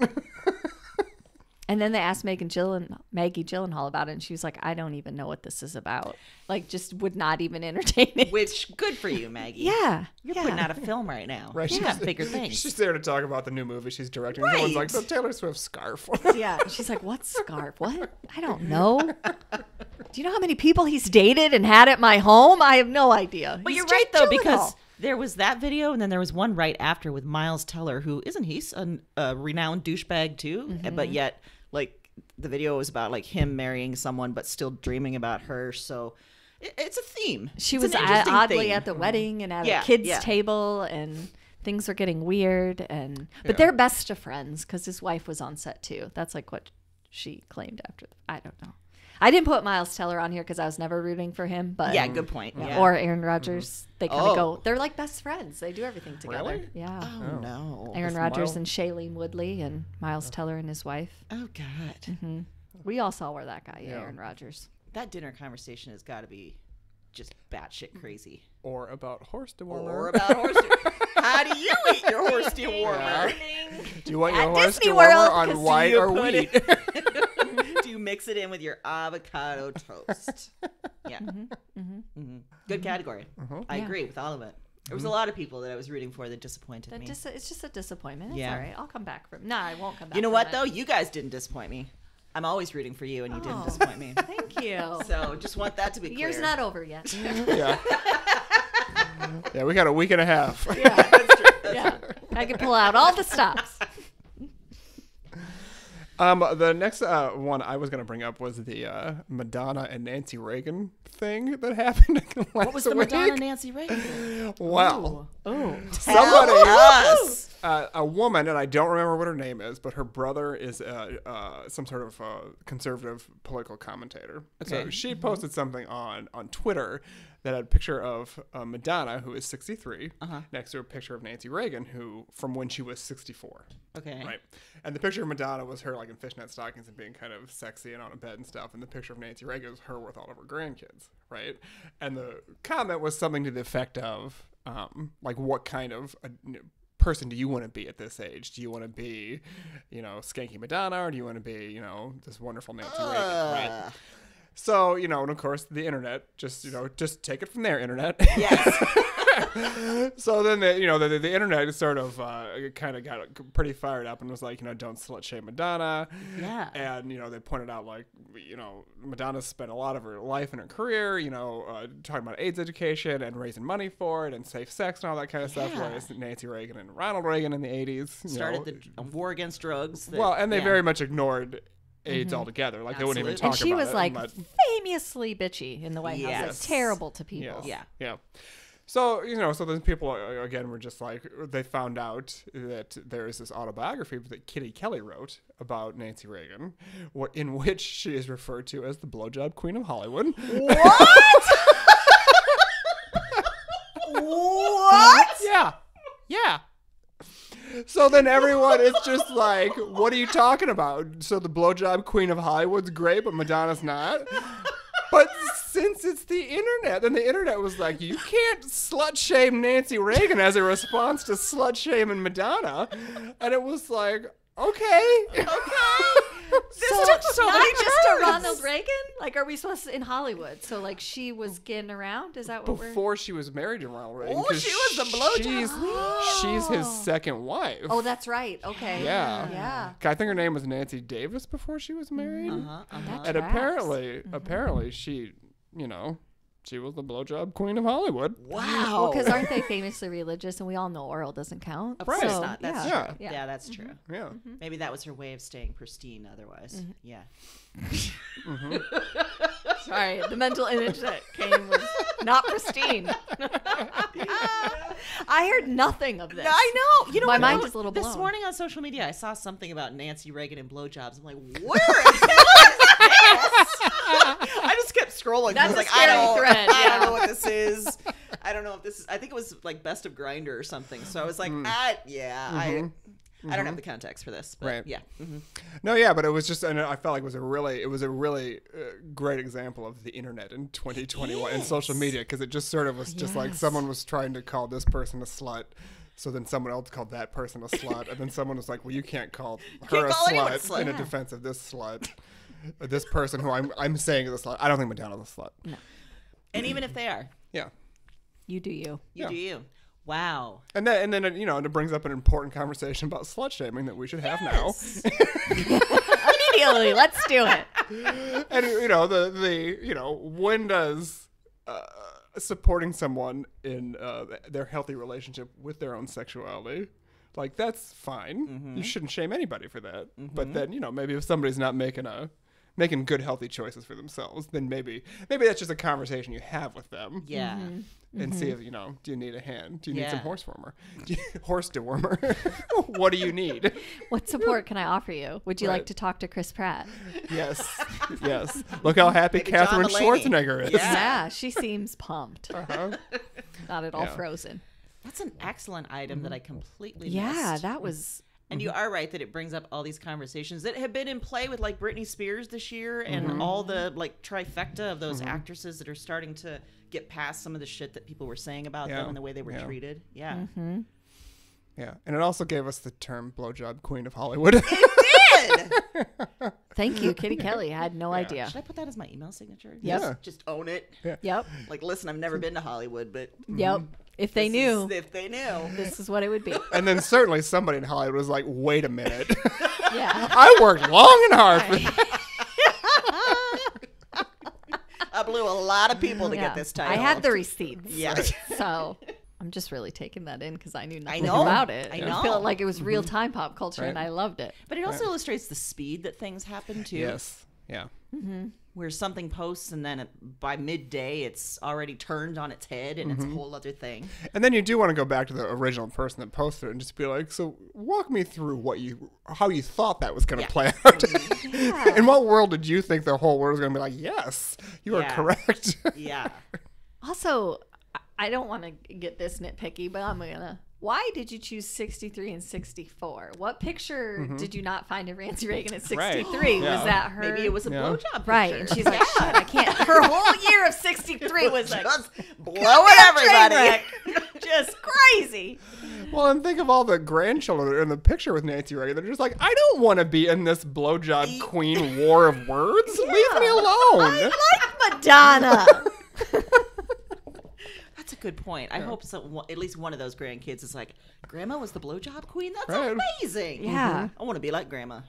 And then they asked Maggie Gyllenhaal about it, and she was like, I don't even know what this is about. Like, just would not even entertain it. Which, good for you, Maggie. Yeah. You're putting out a film right now. Right, You she's- got bigger things. She's there to talk about the new movie she's directing. Right. Someone's like, so Taylor Swift scarf. Yeah. She's like, what scarf? What? I don't know. Do you know how many people he's dated and had at my home? I have no idea. But He's you're Jake right, though, Gyllenhaal. because there was that video, and then there was one right after with Miles Teller, who isn't he a renowned douchebag too? Mm-hmm. But yet, like, the video was about like him marrying someone, but still dreaming about her. So it's a theme. She It's was an interesting oddly theme. at the wedding and at Yeah, a kid's yeah. table, and things were getting weird. But they're best of friends because his wife was on set too. That's like what she claimed after. I don't know. I didn't put Miles Teller on here because I was never rooting for him. But Yeah, good point. Yeah. Or Aaron Rodgers. They kind of Oh. go. They're like best friends. They do everything together. Really? Yeah. Oh, no. Aaron With Rodgers Miles- and Shailene Woodley and Miles Teller and his wife. Oh, God. We all saw where that guy, Yeah. Aaron Rodgers. That dinner conversation has got to be just batshit crazy. Or about horse dewormer. Or about horse. How do you eat your horse dewormer? Do you want At your horse Disney dewormer World, on 'cause white you or put wheat? Do you mix it in with your avocado toast? Yeah. Good category. I Yeah. agree with all of it. There was a lot of people that I was rooting for that disappointed me. It's just a disappointment. It's Yeah. all right. I'll come back from. No, I won't come back. You know from what, it. though? You guys didn't disappoint me. I'm always rooting for you, and you didn't Oh. disappoint me. Thank you. So just want that to be The clear. year's not over yet. Yeah. Yeah, we got a week and a half. Yeah, I can pull out all the stops. The next one I was going to bring up was the Madonna and Nancy Reagan thing that happened last What was the week. Madonna Nancy Reagan? Wow. Oh, Somebody, Us. a woman, and I don't remember what her name is, but her brother is some sort of conservative political commentator. So Okay. she posted something on Twitter that had a picture of Madonna, who is 63, next to a picture of Nancy Reagan, who from when she was 64. Okay. Right. And the picture of Madonna was her like in fishnet stockings and being kind of sexy and on a bed and stuff. And the picture of Nancy Reagan was her with all of her grandkids. Right. And the comment was something to the effect of like, what kind of person do you want to be at this age? Do you want to be, skanky Madonna, or do you want to be, this wonderful Nancy Reagan? Right. So, and of course, the internet, just take it from there, internet. Yes. So then, the internet sort of kind of got pretty fired up and was like, don't slut shame Madonna. Yeah. And, they pointed out, like, Madonna spent a lot of her life and her career, talking about AIDS education and raising money for it and safe sex and all that kind of stuff. Yeah. Whereas Nancy Reagan and Ronald Reagan in the 80s, Started the war against drugs. and they yeah. very much ignored AIDS altogether. Like, they wouldn't even talk Absolutely. and about she it. was like famously bitchy in the White House. Yes. Like, terrible to people. Yes. Yeah. Yeah. So, so then people, again, were just like, they found out that there is this autobiography that Kitty Kelly wrote about Nancy Reagan, in which she is referred to as the blowjob queen of Hollywood. What? What? Yeah. Yeah. So then everyone is just like, what are you talking about? So the blowjob queen of Hollywood's great, but Madonna's not? But since it's the internet. And the internet was like, you can't slut shame Nancy Reagan as a response to slut shaming Madonna. And it was like, okay. So took so not many just to turns. Ronald Reagan? Like, are we supposed to, in Hollywood? So, like, she was getting around? Is that what Before she was married to Ronald Reagan. Oh, 'cause she was the blowjob. She's his second wife. Oh, that's right. Okay. Yeah. Yeah. I think her name was Nancy Davis before she was married. That And tracks. apparently she, she was the blowjob queen of Hollywood. Wow. Well, because aren't they famously religious? And we all know oral doesn't count. Of course So, not. That's yeah. true. Yeah. Yeah, that's true. Yeah. Maybe that was her way of staying pristine otherwise. Yeah. Sorry, the mental image that came was not pristine. I heard nothing of this. I know. You know, My what, mind though? is a little This blown. morning on social media, I saw something about Nancy Reagan and blowjobs. I'm like, where is this? I just kept scrolling. That's I was a like, scary I don't, thread, I yeah. don't know what this is. I don't know if this is. I think it was like Best of Grindr or something. So I was like, I don't have the context for this. But Right. Yeah. No, yeah, but it was just, and I felt like it was a really great example of the internet in 2021 and social media, because it just sort of was just like someone was trying to call this person a slut. So then someone else called that person a slut, and then someone was like, "Well, you can't call her a call anyone a slut slut." in a defense of this slut, this person who I'm saying is a slut. I don't think Madonna's a slut." No. And even if they are, Yeah, You do you. you do you. Wow. and then it brings up an important conversation about slut shaming that we should have now. Immediately, let's do it. And when does supporting someone in their healthy relationship with their own sexuality, like, that's fine. You shouldn't shame anybody for that. But then maybe if somebody's not making good healthy choices for themselves, then maybe that's just a conversation you have with them. Yeah. And see if do you need a hand? Do you need some Yeah. horse warmer? Horse dewormer? What do you need? What support can I offer you? Would you like Right. to talk to Chris Pratt? Yes. Look how happy Maybe John Catherine Mulaney. Schwarzenegger is. Yeah. Yeah, she seems pumped. Uh-huh. Not at all Yeah. frozen. That's an excellent item that I completely Yeah, missed. that was. And you are right that it brings up all these conversations that have been in play with like Britney Spears this year and all the like trifecta of those actresses that are starting to get past some of the shit that people were saying about them and the way they were treated. Yeah. Yeah, and it also gave us the term blowjob queen of Hollywood. Did! Thank you, Kitty Kelly. I had no idea. Should I put that as my email signature? Yep. Just own it. Yep. Like, listen, I've never been to Hollywood, but Yep. If they knew, if they knew. this is what it would be. And then certainly somebody in Hollywood was like, wait a minute. Yeah. I worked long and hard for that. I blew a lot of people to Yeah. get this title. I had the receipts. Yeah. So I'm just really taking that in because I knew nothing know. about it. I I know. felt like it was real time pop culture, Right. and I loved it. But it also illustrates the speed that things happen, too. Yes. Yeah. Where something posts and then by midday it's already turned on its head and it's a whole other thing. And then you do want to go back to the original person that posted it and just be like, so walk me through how you thought that was going to play out. In what world did you think the whole world was going to be like, yes, you are Yeah. correct. Yeah. Also, I don't want to get this nitpicky, but I'm gonna. Why did you choose 63 and 64? What picture did you not find of Nancy Reagan at 63? Right. Yeah. Was that her? Maybe it was a Yeah. blowjob right. picture. And she's like, shit, I can't. Her whole year of 63 was like just blowing everybody. train wreck. Just crazy. Well, and think of all the grandchildren that are in the picture with Nancy Reagan. They're just like, I don't want to be in this blowjob queen war of words. Leave me alone. Like Madonna. That's a good point. I hope so. At least one of those grandkids is like, Grandma was the blowjob queen? That's Right. amazing. Yeah. I want to be like Grandma.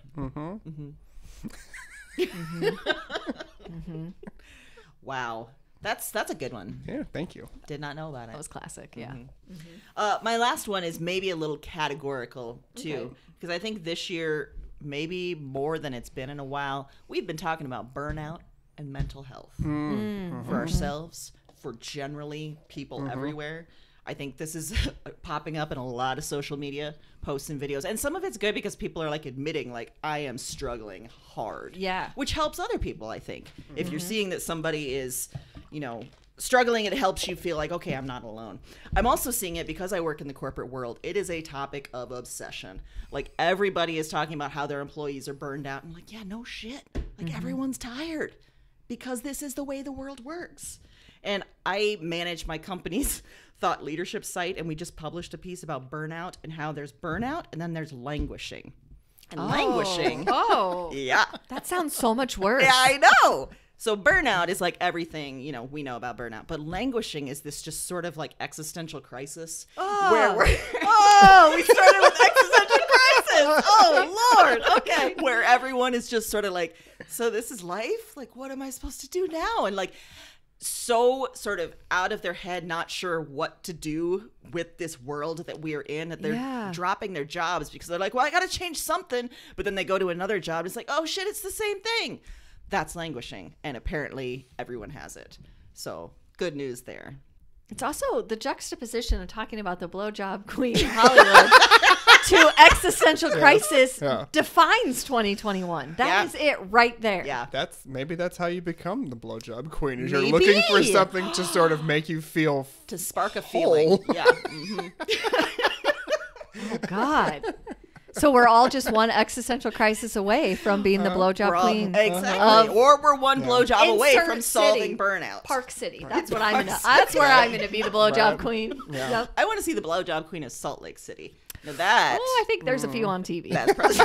Wow. That's a good one. Yeah, thank you. Did not know about it. That was classic. Yeah. My last one is maybe a little categorical too, Okay. because I think this year, maybe more than it's been in a while, we've been talking about burnout and mental health for ourselves, for generally people everywhere. I think this is popping up in a lot of social media posts and videos. And some of it's good because people are like admitting like, I am struggling hard. Yeah. Which helps other people, I think. If you're seeing that somebody is, struggling, it helps you feel like, okay, I'm not alone. I'm also seeing it because I work in the corporate world. It is a topic of obsession. Like everybody is talking about how their employees are burned out. I'm like, yeah, no shit. Like everyone's tired. because this is the way the world works. And I manage my company's thought leadership site, and we just published a piece about burnout and how there's burnout and then there's languishing. And languishing. Oh. Yeah. That sounds so much worse. Yeah, I know. So burnout is like everything, you know, we know about burnout. But languishing is this just sort of like existential crisis. Oh. We started with existential crisis. Oh, Lord. Okay. Where everyone is just sort of like, so this is life? Like, what am I supposed to do now? And like, so sort of out of their head, not sure what to do with this world that we are in, that they're dropping their jobs because they're like, well, I got to change something. But then they go to another job. It's like, oh, shit, it's the same thing. That's languishing. And apparently everyone has it. So good news there. It's also the juxtaposition of talking about the blowjob queen of Hollywood to existential crisis defines 2021. That is it right there. Yeah. Maybe that's how you become the blowjob queen. Is you're looking for something to sort of make you feel to spark a feeling. Yeah. Mm-hmm. Oh God. So we're all just one existential crisis away from being the blowjob queen. Exactly. Or we're one blowjob away from solving burnout. Park City. That's what I'm gonna. That's where I'm gonna be the blowjob queen. Yeah. Yep. I want to see the blowjob queen of Salt Lake City. Now that. Oh, I think there's a few on TV. That's probably.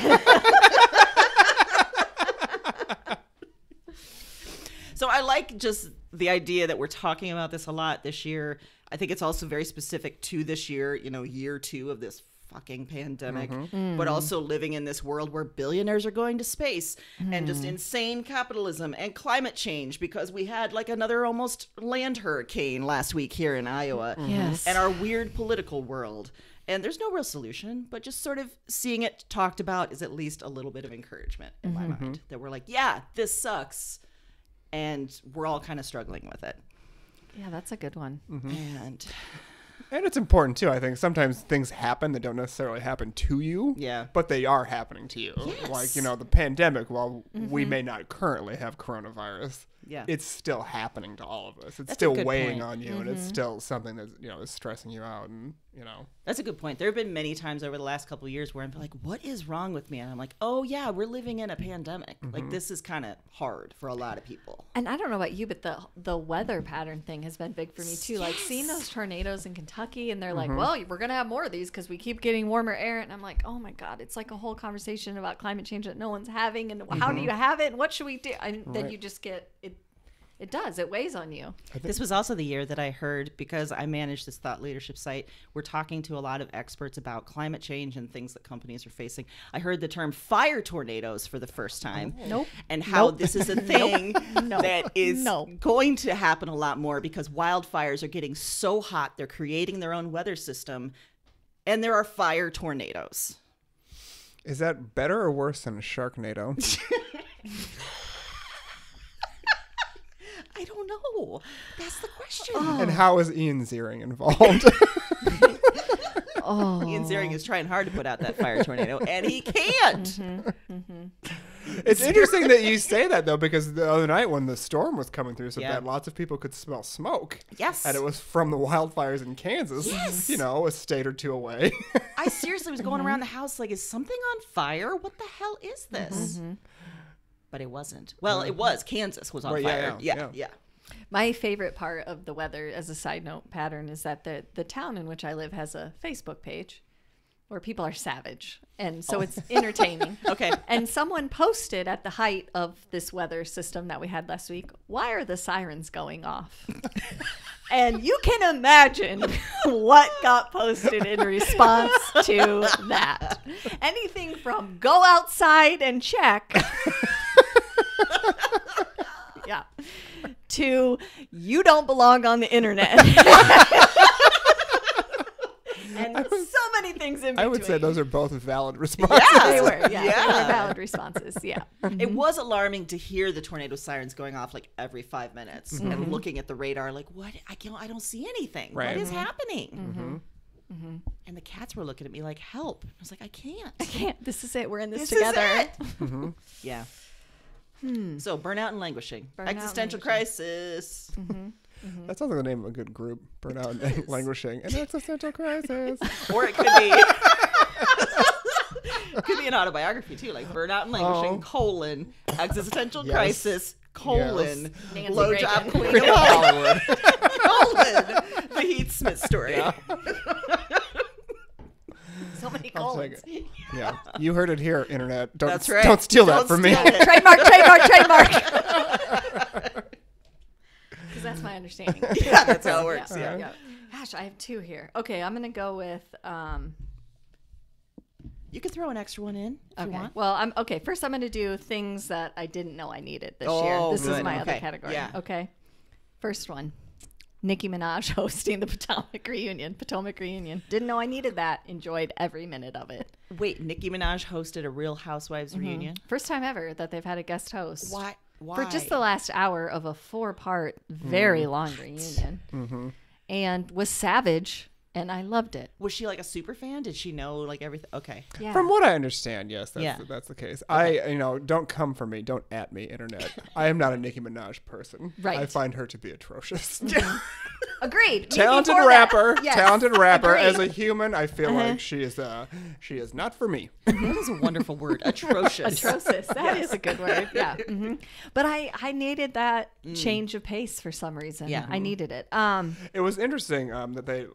So I like just the idea that we're talking about this a lot this year. I think it's also very specific to this year, you know, year 2 of this fucking pandemic, but also living in this world where billionaires are going to space and just insane capitalism and climate change, because we had like another almost land hurricane last week here in Iowa. Yes. And our weird political world. And there's no real solution, but just sort of seeing it talked about is at least a little bit of encouragement in my mind, that we're like, yeah, this sucks. And we're all kind of struggling with it. Yeah, that's a good one. And it's important, too. I think sometimes things happen that don't necessarily happen to you. Yeah. But they are happening to you. Yes. Like, you know, the pandemic, while we may not currently have coronavirus, it's still happening to all of us. It's still weighing on you, and it's still something that, you know, is stressing you out. And, you know. That's a good point. There have been many times over the last couple of years where I'm like, what is wrong with me? And I'm like, oh, yeah, we're living in a pandemic. Like, this is kind of hard for a lot of people. And I don't know about you, but the weather pattern thing has been big for me, too. Like, seeing those tornadoes in Kentucky, and they're like, well, we're going to have more of these because we keep getting warmer air. And I'm like, oh, my God, it's like a whole conversation about climate change that no one's having. And how do you have it? And what should we do? And then you just get it. It weighs on you. This was also the year that I heard, because I manage this thought leadership site, we're talking to a lot of experts about climate change and things that companies are facing. I heard the term fire tornadoes for the first time. And how this is a thing that is going to happen a lot more, because wildfires are getting so hot, they're creating their own weather system, and there are fire tornadoes. Is that better or worse than a Sharknado? I don't know. That's the question. And how is Ian Ziering involved? Ian Ziering is trying hard to put out that fire tornado, and he can't. It's interesting that you say that, though, because the other night when the storm was coming through so bad, lots of people could smell smoke. Yes. And it was from the wildfires in Kansas, you know, a state or two away. I seriously was going around the house like, is something on fire? What the hell is this? But it wasn't. Well, it was. Kansas was on fire. Yeah. My favorite part of the weather, as a side note pattern, is that the town in which I live has a Facebook page where people are savage. And so it's entertaining. Okay. And someone posted at the height of this weather system that we had last week, why are the sirens going off? And you can imagine what got posted in response to that. Anything from go outside and check. Yeah. To you don't belong on the internet. And so many things in between. I would say those are both valid responses. Yeah, they were. Yeah, they were valid responses. Yeah. It was alarming to hear the tornado sirens going off like every 5 minutes and looking at the radar like, what? I don't see anything. Right. What is happening? And the cats were looking at me like, help. I was like, I can't. This is it. We're in this together. Is it. Yeah. So burnout and languishing. Existential crisis. That sounds like the name of a good group. Burnout and languishing. An existential crisis. Or it could be an autobiography too, like burnout and languishing, existential crisis, colon Nancy blowjob Reagan. queen of Hollywood colon the Heath Smith story. Yeah. So many I'll colons. take it. Yeah, you heard it here, internet. That's right. Don't steal that Don't from me. steal it. Trademark. Because that's my understanding. Yeah, that's how it works. Yeah. Yeah. Gosh, I have two here. Okay, I'm gonna go with. You could throw an extra one in if you Okay. want. Well, first I'm gonna do things that I didn't know I needed this year. Oh, This is good. my other Okay. category. Yeah. Okay. First one. Nicki Minaj hosting the Potomac reunion. Didn't know I needed that. Enjoyed every minute of it. Wait, Nicki Minaj hosted a Real Housewives reunion? First time ever that they've had a guest host. Why? For just the last hour of a 4-part, very long reunion. And was savage, and I loved it. Was she like a super fan? Did she know like everything? Okay. Yeah. From what I understand, yes, Yeah. that's the case. I don't come for me, don't at me, internet. I am not a Nicki Minaj person. Right. I find her to be atrocious. Agreed. talented Before that. rapper, Yes. talented rapper. Agreed. As a human, I feel like she is not for me. That is a wonderful word. Atrocious. Atrocious. That is a good word. Yeah. But I needed that change of pace for some reason. Yeah. I needed it. It was interesting that they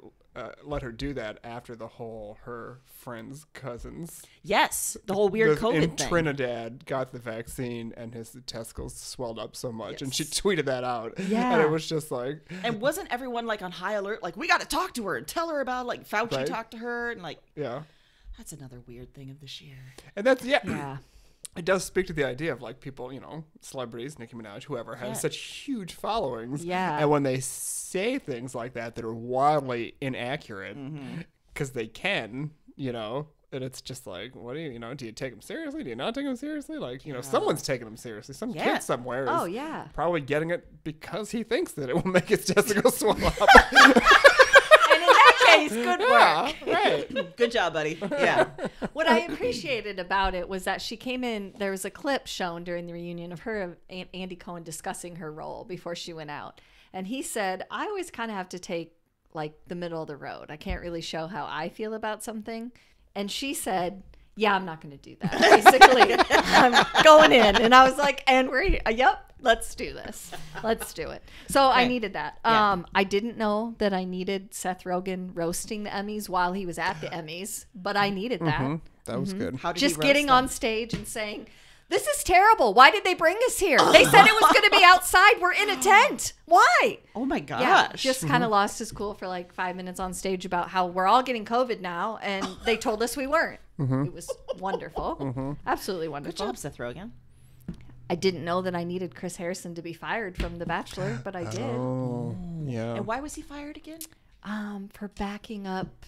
let her do that after the whole her friends' cousins Yes. The whole weird COVID in thing. Trinidad got the vaccine and his testicles swelled up so much, and she Yes. tweeted that out. Yeah. And it was just like, And wasn't everyone like on high alert? Like, we got to talk to her and tell her about like Fauci Right. talked to her and like yeah. that's another weird thing of this year. And that's Yeah. It does speak to the idea of like people, celebrities, Nicki Minaj, whoever, has Yeah. such huge followings. Yeah. And when they say things like that are wildly inaccurate, because they can, and it's just like, what do you take them seriously? Do you not take them seriously? Like, someone's taking them seriously. Some Yeah. kid somewhere is Oh, yeah. probably getting it because he thinks that it will make his testicles swell up. And in that case, good work. Yeah, right. Good job, buddy. Yeah. What I appreciated about it was that she came in. There was a clip shown during the reunion of her and Andy Cohen discussing her role before she went out. And he said, I always kind of have to take like the middle of the road. I can't really show how I feel about something. And she said, yeah, I'm not going to do that. Basically, I'm going in. And I was like, and yep, let's do this. Let's do it. So I needed that. Yeah. I didn't know that I needed Seth Rogen roasting the Emmys while he was at the Emmys, but I needed that. That was good. How did Just he roast getting them? on stage and saying, this is terrible. Why did they bring us here? They said it was going to be outside. We're in a tent. Why? Oh my gosh. Yeah, just kind of lost his cool for like 5 minutes on stage about how we're all getting COVID now, and they told us we weren't. It was wonderful. Absolutely Good wonderful. job, Seth Rogen. I didn't know that I needed Chris Harrison to be fired from The Bachelor, but I did. Oh, yeah. And why was he fired again? For backing up,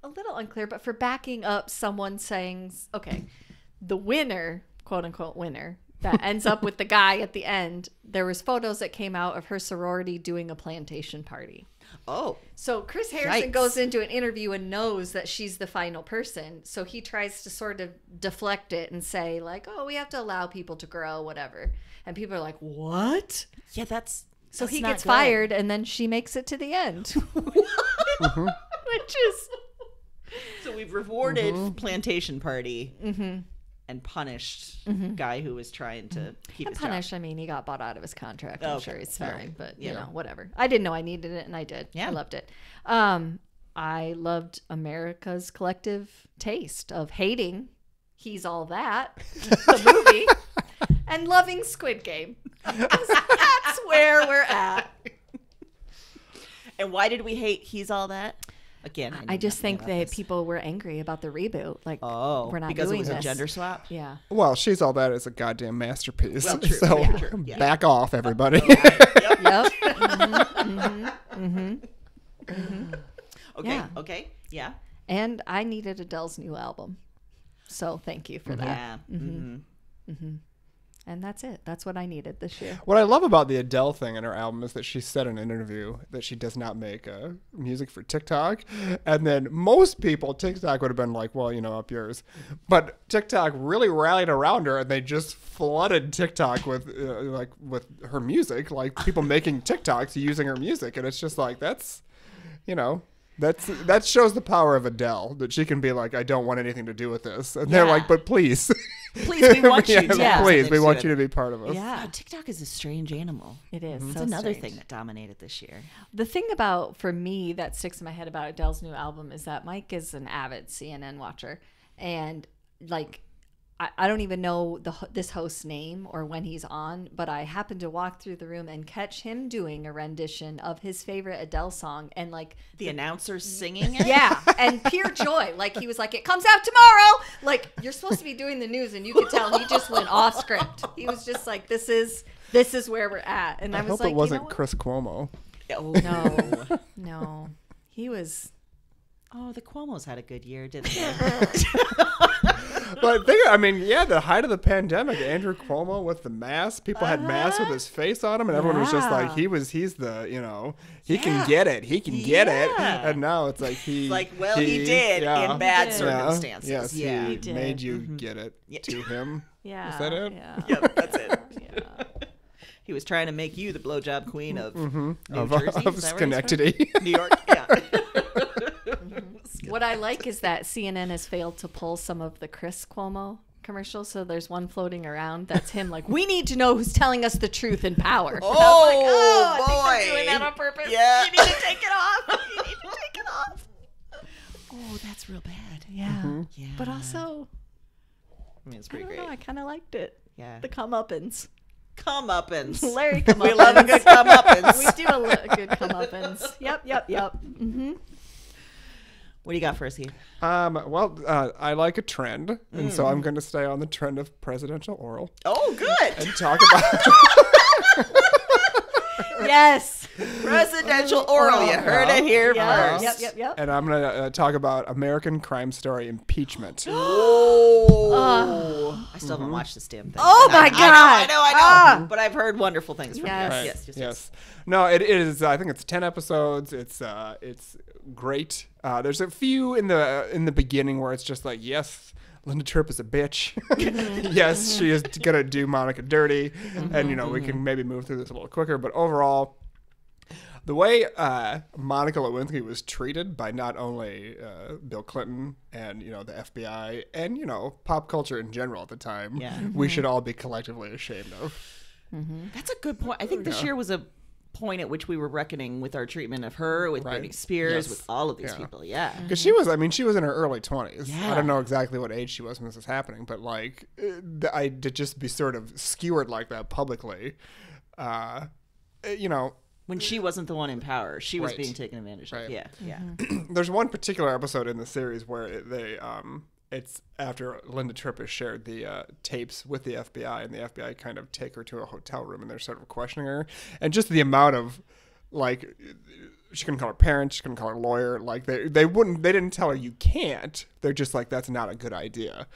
a little unclear, but for backing up someone saying, okay, the winner, quote unquote winner, that ends up with the guy at the end, there was photos that came out of her sorority doing a plantation party. Oh. So Chris Harrison Yikes. goes into an interview and knows that she's the final person. So he tries to sort of deflect it and say like, oh, we have to allow people to grow, whatever. And people are like, what? Yeah, that's So he not gets good. fired and then she makes it to the end. Which is... So we've rewarded plantation party and punished guy who was trying to keep And his punish, I mean, he got bought out of his contract. I'm Okay, sure he's all fine, right. but Yeah. whatever. I didn't know I needed it, and I did. Yeah. I loved it. I loved America's collective taste of hating He's All That, the movie, and loving Squid Game. 'Cause that's where we're at. job. And why did we hate He's All That? Again, I just nothing think about that this. people were angry about the reboot. Like, we're not because doing it was this. a gender swap. Yeah. Well, She's All That is a goddamn masterpiece. Well, true. So Yeah, true. Yeah. back off, everybody. Yep. Okay. Yeah. Okay. Yeah. And I needed Adele's new album. So thank you for that. Yeah. And that's it. That's what I needed this year. What I love about the Adele thing in her album is that she said in an interview that she does not make music for TikTok. And then most people, TikTok would have been like, well, up yours. But TikTok really rallied around her, and they just flooded TikTok with with her music, like people making TikToks using her music. And it's just like, that's, That shows the power of Adele, that she can be like, I don't want anything to do with this. And they're like, but please. Please, we want you to. Yeah. Please, we want you to be part of us. Yeah. TikTok is a strange animal. It is. It's So another strange. thing that dominated this year. The thing about, for me, that sticks in my head about Adele's new album is that Mike is an avid CNN watcher. And, like, I don't even know this host's name or when he's on, but I happened to walk through the room and catch him doing a rendition of his favorite Adele song. And, like... The announcer singing it? Yeah, and pure joy. Like, he was like, it comes out tomorrow. Like, you're supposed to be doing the news, and you could tell he just went off script. He was just like, this is where we're at. And I was hope like, it wasn't you know what? Chris Cuomo. Oh. No. He was... Oh, the Cuomos had a good year, didn't they? But the height of the pandemic, Andrew Cuomo with the mask, people had masks with his face on them, and everyone was just like, he's the, he can get it, and now it's like he did in bad circumstances. Yes, he did. made you get it to him. Yeah. Is that it? Yeah. Yep, that's it. Yeah. He was trying to make you the blowjob queen of New Of Jersey. Is that where he's from? Schenectady. New York, yeah. What I like is that CNN has failed to pull some of the Chris Cuomo commercials. So there's one floating around that's him like, we need to know who's telling us the truth in power. Oh, I think they're doing that on purpose. Yeah. You need to take it off. You need to take it off. Oh, that's real bad. Yeah. Yeah. But also, I mean, it's I pretty don't great. know, I kind of liked it. Yeah. The comeuppance. Comeuppance. Larry comeuppance. We love a good comeuppance. We do a good comeuppance. Yep. Mm-hmm. What do you got for us, Heath? I like a trend, and so I'm going to stay on the trend of presidential oral Oh, good. and talk about. Yes. Presidential oral. You heard it here Yeah. first. Yep. And I'm going to talk about American crime story Impeachment. Oh. I still haven't watched this damn thing. Oh, But my God. I know. Ah. But I've heard wonderful things from Yes. you. Yes. No, it is. I think it's 10 episodes. It's great. There's a few in the beginning where it's just like, yes, Linda Tripp is a bitch. Yes, she is gonna do Monica dirty, and we can maybe move through this a little quicker. But overall, the way Monica Lewinsky was treated by not only Bill Clinton and the FBI and pop culture in general at the time, we should all be collectively ashamed of. That's a good point. I think this year was a point at which we were reckoning with our treatment of her, with Britney Spears, with all of these people. Yeah. Because she was in her early 20s. Yeah. I don't know exactly what age she was when this was happening, but like, I to just be sort of skewered like that publicly, When she wasn't the one in power, she was Right. being taken advantage of. Right. Yeah. Yeah. There's one particular episode in the series where it's after Linda Tripp has shared the tapes with the FBI, and the FBI kind of take her to a hotel room, and they're sort of questioning her, and just the amount of like, she couldn't call her parents, she couldn't call her lawyer, like they didn't tell her you can't. They're just like, that's not a good idea,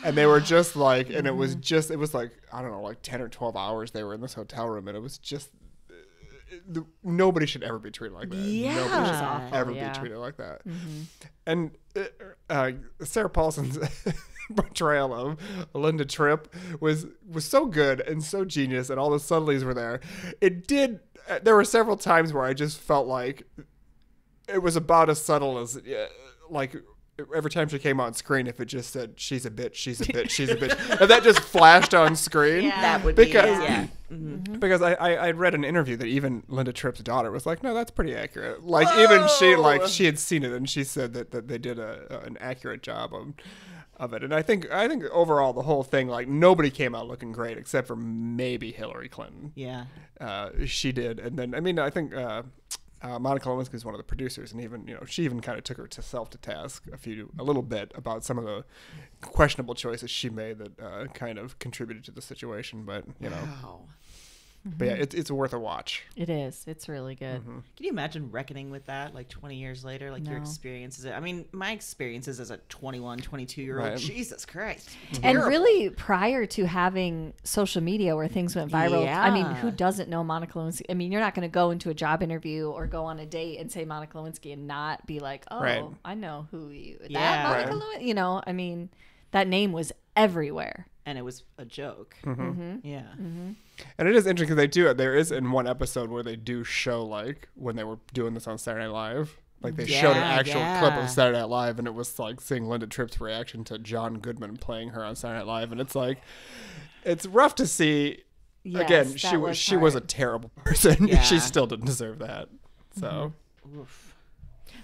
and they were just like, and it was like, I don't know, like 10 or 12 hours they were in this hotel room, and it was just. Nobody should ever be treated like that. Yeah. Nobody should Awful, ever yeah. be treated like that. And Sarah Paulson's portrayal of Linda Tripp was so good and so genius, and all the subtleties were there. There were several times where I just felt like it was about as subtle as like every time she came on screen, if it just said she's a bitch, she's a bitch, she's a bitch, and that just flashed on screen. Yeah. That would Because- be. Yeah. Because I read an interview that even Linda Tripp's daughter was like, no, that's pretty accurate. Like even she had seen it, and she said that they did an accurate job of it. And I think overall the whole thing, like, nobody came out looking great except for maybe Hillary Clinton. Yeah. She did, and then I think Monica Lewinsky is one of the producers, and even she even kind of took herself to task a little bit about some of the questionable choices she made that kind of contributed to the situation. But Wow. but yeah, it's worth a watch. It is. It's really good. Can you imagine reckoning with that like 20 years later? Like your No. experiences? I mean, my experiences as a 21, 22-year-old. Right. Jesus Christ. And Terrible. really, prior to having social media where things went viral, I mean, Yeah. who doesn't know Monica Lewinsky? I mean, you're not going to go into a job interview or go on a date and say Monica Lewinsky and not be like, oh, Right. I know who you. Yeah. That Monica Lewinsky. I mean, that name was everywhere. And it was a joke. Yeah. And it is interesting because there is in one episode where they do show like when they were doing this on Saturday Night Live, Like they showed an Yeah, actual yeah. clip of Saturday Night Live, and it was like seeing Linda Tripp's reaction to John Goodman playing her on Saturday Night Live, and it's like, it's rough to see. Yes, Again, that she was a hard. terrible person. Yeah. She still didn't deserve that. So Oof.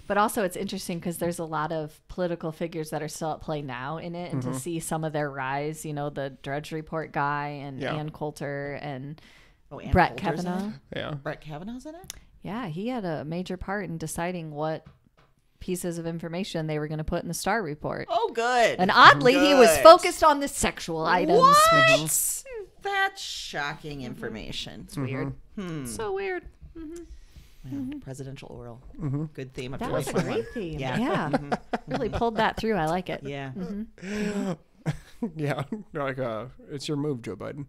But also it's interesting because there's a lot of political figures that are still at play now in it, and to see some of their rise, you know, the Drudge Report guy and Yeah. Ann Coulter and Ann Brett Coulter's in Kavanaugh. it? yeah. Brett Kavanaugh's in it? Yeah, he had a major part in deciding what pieces of information they were going to put in the Star Report. Oh, good. And oddly, he was Good. focused on the sexual items. What? That's shocking information. It's weird. So weird. Well, presidential oral. Good theme of That was a 2021. great theme. Yeah. Yeah. Really pulled that through. I like it. Yeah. Yeah. Like, it's your move, Joe Biden.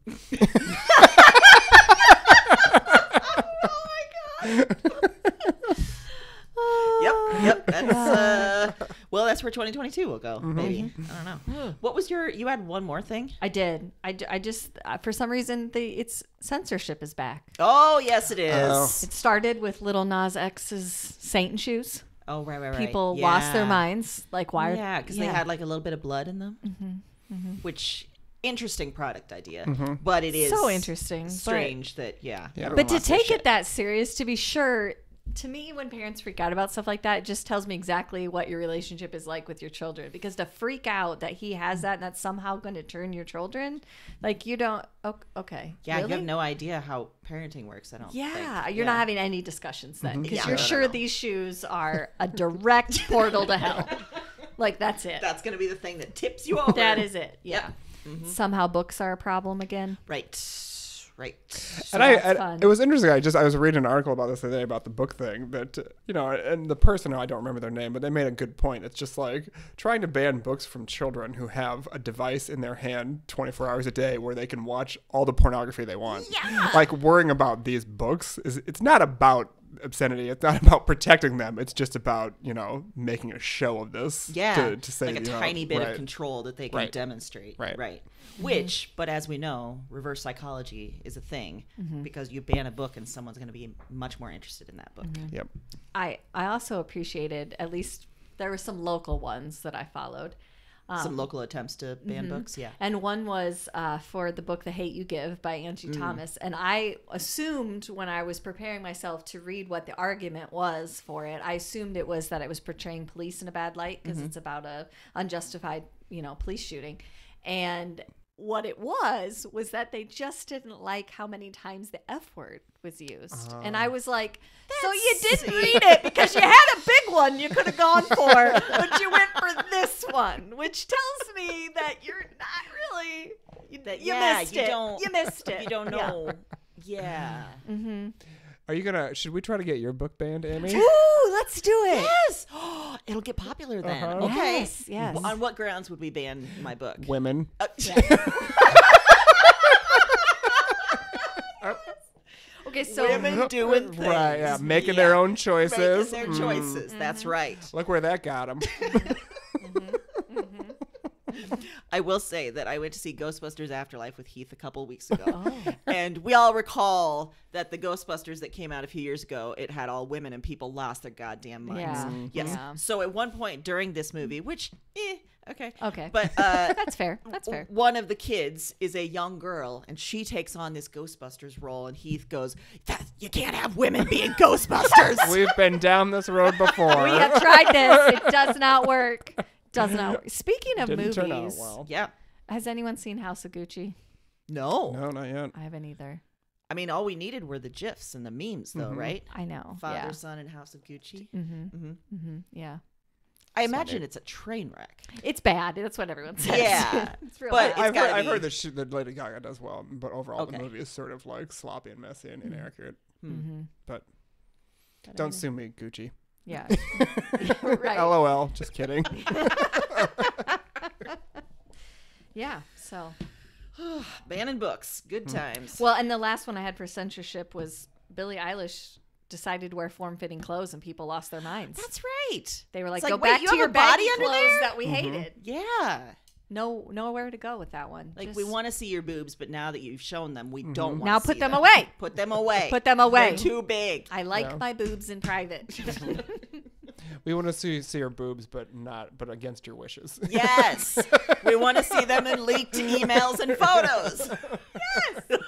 Yep. That's well, that's where 2022 will go. Maybe. I don't know. What was you had one more thing? I did. I just for some reason it's censorship is back. Oh, yes, it is. Oh. It started with Lil Nas X's Satan shoes. Oh, right. People Yeah. lost their minds. Like why? Yeah, because they had like a little bit of blood in them. Which interesting product idea, but it is so interesting. strange that Yeah. everyone But to lost their take shit. it that serious, to be sure, to me, when parents freak out about stuff like that, it just tells me exactly what your relationship is like with your children. Because to freak out that he has that and that's somehow going to turn your children, like you don't. Okay. Yeah, really? you have no idea how parenting works. I don't. Yeah, think. you're not having any discussions then because Yeah. you're No. sure these shoes are a direct portal to hell. Like that's it. That's gonna be the thing that tips you over. That is it. Yeah. Somehow books are a problem again. Right. So And that's fun. it was interesting. I was reading an article about this the other day about the book thing that, and the person, I don't remember their name, but they made a good point. It's just like trying to ban books from children who have a device in their hand 24 hours a day where they can watch all the pornography they want. Yeah. Like worrying about these books it's not about obscenity. It's not about protecting them. It's just about, making a show of this. Yeah. To say, like a tiny bit of right. control that they can Right. demonstrate. Right. Which, but as we know, reverse psychology is a thing because you ban a book and someone's going to be much more interested in that book. Yep. I also appreciated, at least there were some local ones that I followed. Some local attempts to ban books. Yeah. And one was for the book The Hate You Give by Angie Thomas. And I assumed when I was preparing myself to read what the argument was for it, I assumed it was that it was portraying police in a bad light because it's about a unjustified, police shooting. And what it was that they just didn't like how many times the F word was used. And I was like, so you didn't read it because you had a big one you could have gone for, but you went for this one, which tells me that you're not really, you missed it. You missed it. You don't know. Yeah. Should we try to get your book banned, Amy? Ooh, let's do it. Yes. It'll get popular then. Uh-huh. Okay. Yes. On what grounds would we ban my book? Women. Okay, so Women doing things. Right, yeah. Making their own choices. Making their choices. That's right. Look where that got them. I will say that I went to see Ghostbusters Afterlife with Heath a couple weeks ago. And we all recall that the Ghostbusters that came out a few years ago, it had all women and people lost their goddamn minds. Yeah. Yes. Yeah. So at one point during this movie, which, okay. Okay. But that's fair. That's fair. one of the kids is a young girl, and she takes on this Ghostbusters role, and Heath goes, you can't have women being Ghostbusters. We've been down this road before. We have tried this. It does not work. Does not work. Speaking of Didn't movies, turn out well. Yeah. has anyone seen House of Gucci? No. No, not yet. I haven't either. I mean, all we needed were the GIFs and the memes, though, right? I know. Father, son, and House of Gucci. Yeah. I imagine it's a train wreck. It's bad. That's what everyone says. Yeah. It's real But bad. I've heard that Lady Gaga does well, but overall Okay. the movie is sort of like sloppy and messy and inaccurate. But don't sue me, Gucci. Yeah. Right. LOL. Just kidding. Yeah. So. Banning books. Good times. Well, and the last one I had for censorship was Billie Eilish decided to wear form-fitting clothes and people lost their minds. That's right. They were like, It's go wait, back you to have your a body baggy under clothes there? that we hated. Yeah. Nowhere to go with that one. Like, Just- we want to see your boobs, but now that you've shown them, we don't want Now to put see them away. Put them away. Put them away. They're too big. I like my boobs in private. We want to see your boobs, but against your wishes. Yes. We want to see them in leaked emails and photos. Yes.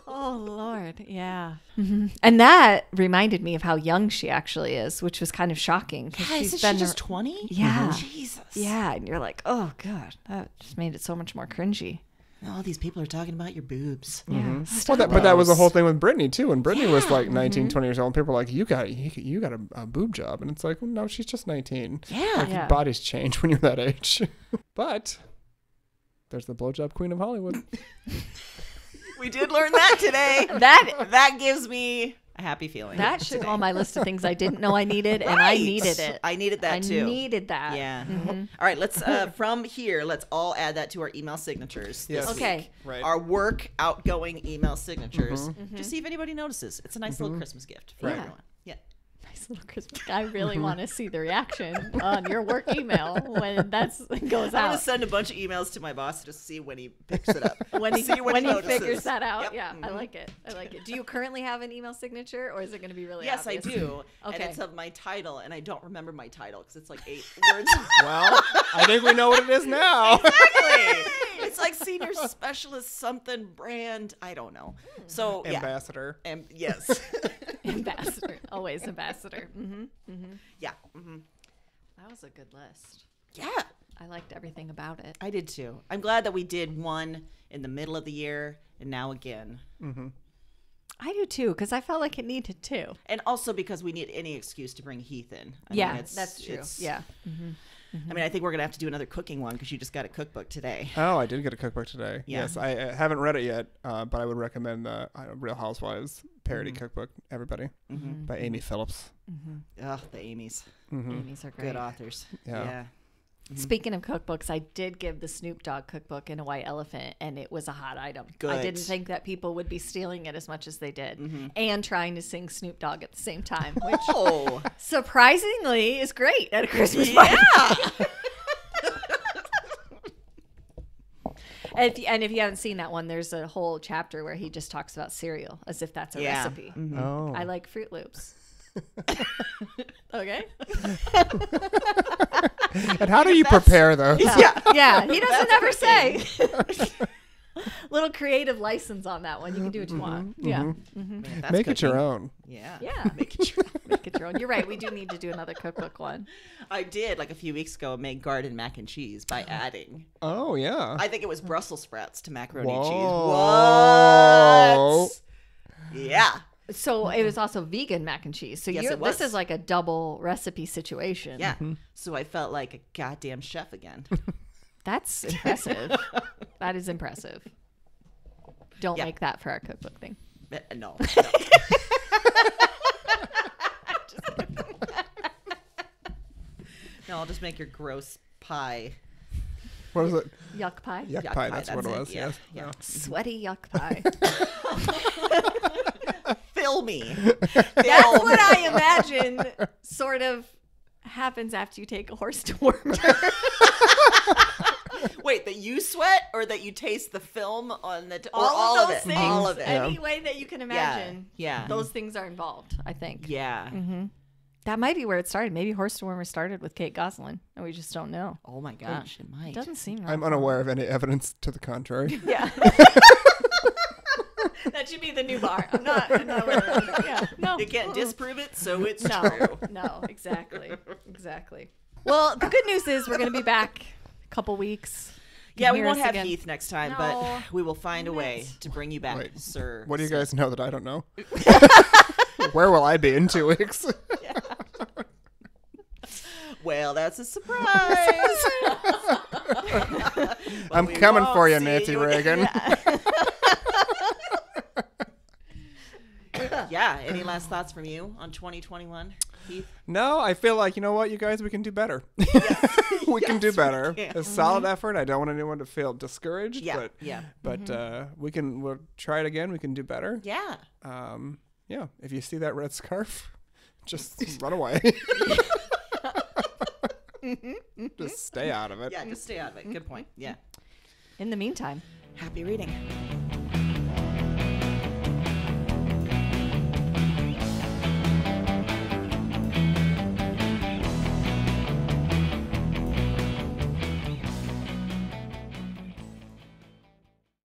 Oh, Lord. Yeah. Mm-hmm. And that reminded me of how young she actually is, which was kind of shocking. Yeah, isn't she just 20? Yeah. Jesus. Yeah. And you're like, oh, God, that just made it so much more cringy. All these people are talking about your boobs. Yeah. Well, but that was the whole thing with Britney too. When Britney was like 19, 20 years old, and people were like, you got a boob job. And it's like, well, no, she's just 19. Yeah. Like, your bodies change when you're that age. But there's the blowjob queen of Hollywood. We did learn that today. That gives me a happy feeling. That should go on my list of things I didn't know I needed, and I needed it. I needed that too. I needed that. Yeah. All right, let's from here, let's all add that to our email signatures. Yes. This Okay. week. Right. Our work outgoing email signatures. Just see if anybody notices. It's a nice little Christmas gift for everyone. Yeah. Nice little Christmas. I really want to see the reaction on your work email when that goes I'm out. gonna send a bunch of emails to my boss to see when he picks it up. When he notices. figures that out. Yep. Yeah, I like it. Do you currently have an email signature, or is it going to be really Yes, obvious? I do. Okay. And it's of my title, and I don't remember my title because it's like 8 words. Well, I think we know what it is now. Exactly. It's like senior specialist something brand. I don't know. So yeah. Ambassador. Yes. Ambassador. Always ambassador. Mm-hmm. Mm-hmm. Yeah. Mm-hmm. That was a good list. Yeah. I liked everything about it. I did too. I'm glad that we did one in the middle of the year and now again. Mm-hmm. I do too, because I felt like it needed to. And also because we need any excuse to bring Heath in. I Yeah, mean, that's true. Yeah. Mm-hmm. I mean, I think we're going to have to do another cooking one because you just got a cookbook today. Oh, I did get a cookbook today. Yeah. Yes, I haven't read it yet, but I would recommend the Real Housewives parody cookbook, everybody, by Amy Phillips. Ugh, the Amy's. Amy's are great. Good authors. Yeah. Speaking of cookbooks, I did give the Snoop Dogg cookbook in a white elephant, and it was a hot item. Good. I didn't think that people would be stealing it as much as they did, and trying to sing Snoop Dogg at the same time, which Oh. surprisingly is great at a Christmas party. Yeah. And if you haven't seen that one, there's a whole chapter where he just talks about cereal as if that's a recipe. Oh. I like Fruit Loops. Okay. And how do you prepare those? Yeah, he doesn't ever say. Little creative license on that one. You can do what you want. Yeah. Man, that's Make it your cooking. own. Yeah. Yeah. Make it your own. Make it your own. You're right. We do need to do another cookbook one. I did, like a few weeks ago, make garden mac and cheese by adding. Oh, yeah. I think it was Brussels sprouts to macaroni Whoa. and cheese. What? Yeah. So it was also vegan mac and cheese. So Yes, it this was. is like a double recipe situation. Yeah. So I felt like a goddamn chef again. That's impressive. That is impressive. Don't Yeah. make that for our cookbook thing. No. No, I'll just make your gross pie. What is it? Yuck pie. Yuck pie. That's what it was. Yeah. Yes. Yeah. Sweaty yuck pie. Fill me. That's what I imagine sort of happens after you take a horse dewormer. Wait, that you sweat or that you taste the film on the all of those it? things. All of it. Any way that you can imagine. Yeah. Those things are involved, I think. Yeah. That might be where it started. Maybe horse dewormer started with Kate Gosselin, and we just don't know. Oh my gosh, it might. It doesn't seem right. I'm unaware of any evidence to the contrary. Yeah. That should be the new bar. I'm not aware of it. Yeah. No. You can't disprove it, so it's No. true. No, exactly. Exactly. Well, the good news is we're going to be back a couple weeks. Yeah, we Hear won't us have again. Heath next time, No. but we will find a way to bring you back, Wait, sir. What do you guys know that I don't know? Where will I be in 2 weeks? Well, that's a surprise. I'm we coming won't for you, see Nancy you Reagan. Yeah. Any last thoughts from you on 2021, Heath? No, I feel like, you know what, you guys, we can do better. We can do better. we can. A solid effort. I don't want anyone to feel discouraged. Yeah. But we'll try it again. We can do better. Yeah. Yeah. If you see that red scarf, just run away. Just stay out of it. Yeah, just stay out of it. Good point. Yeah. In the meantime, Happy reading.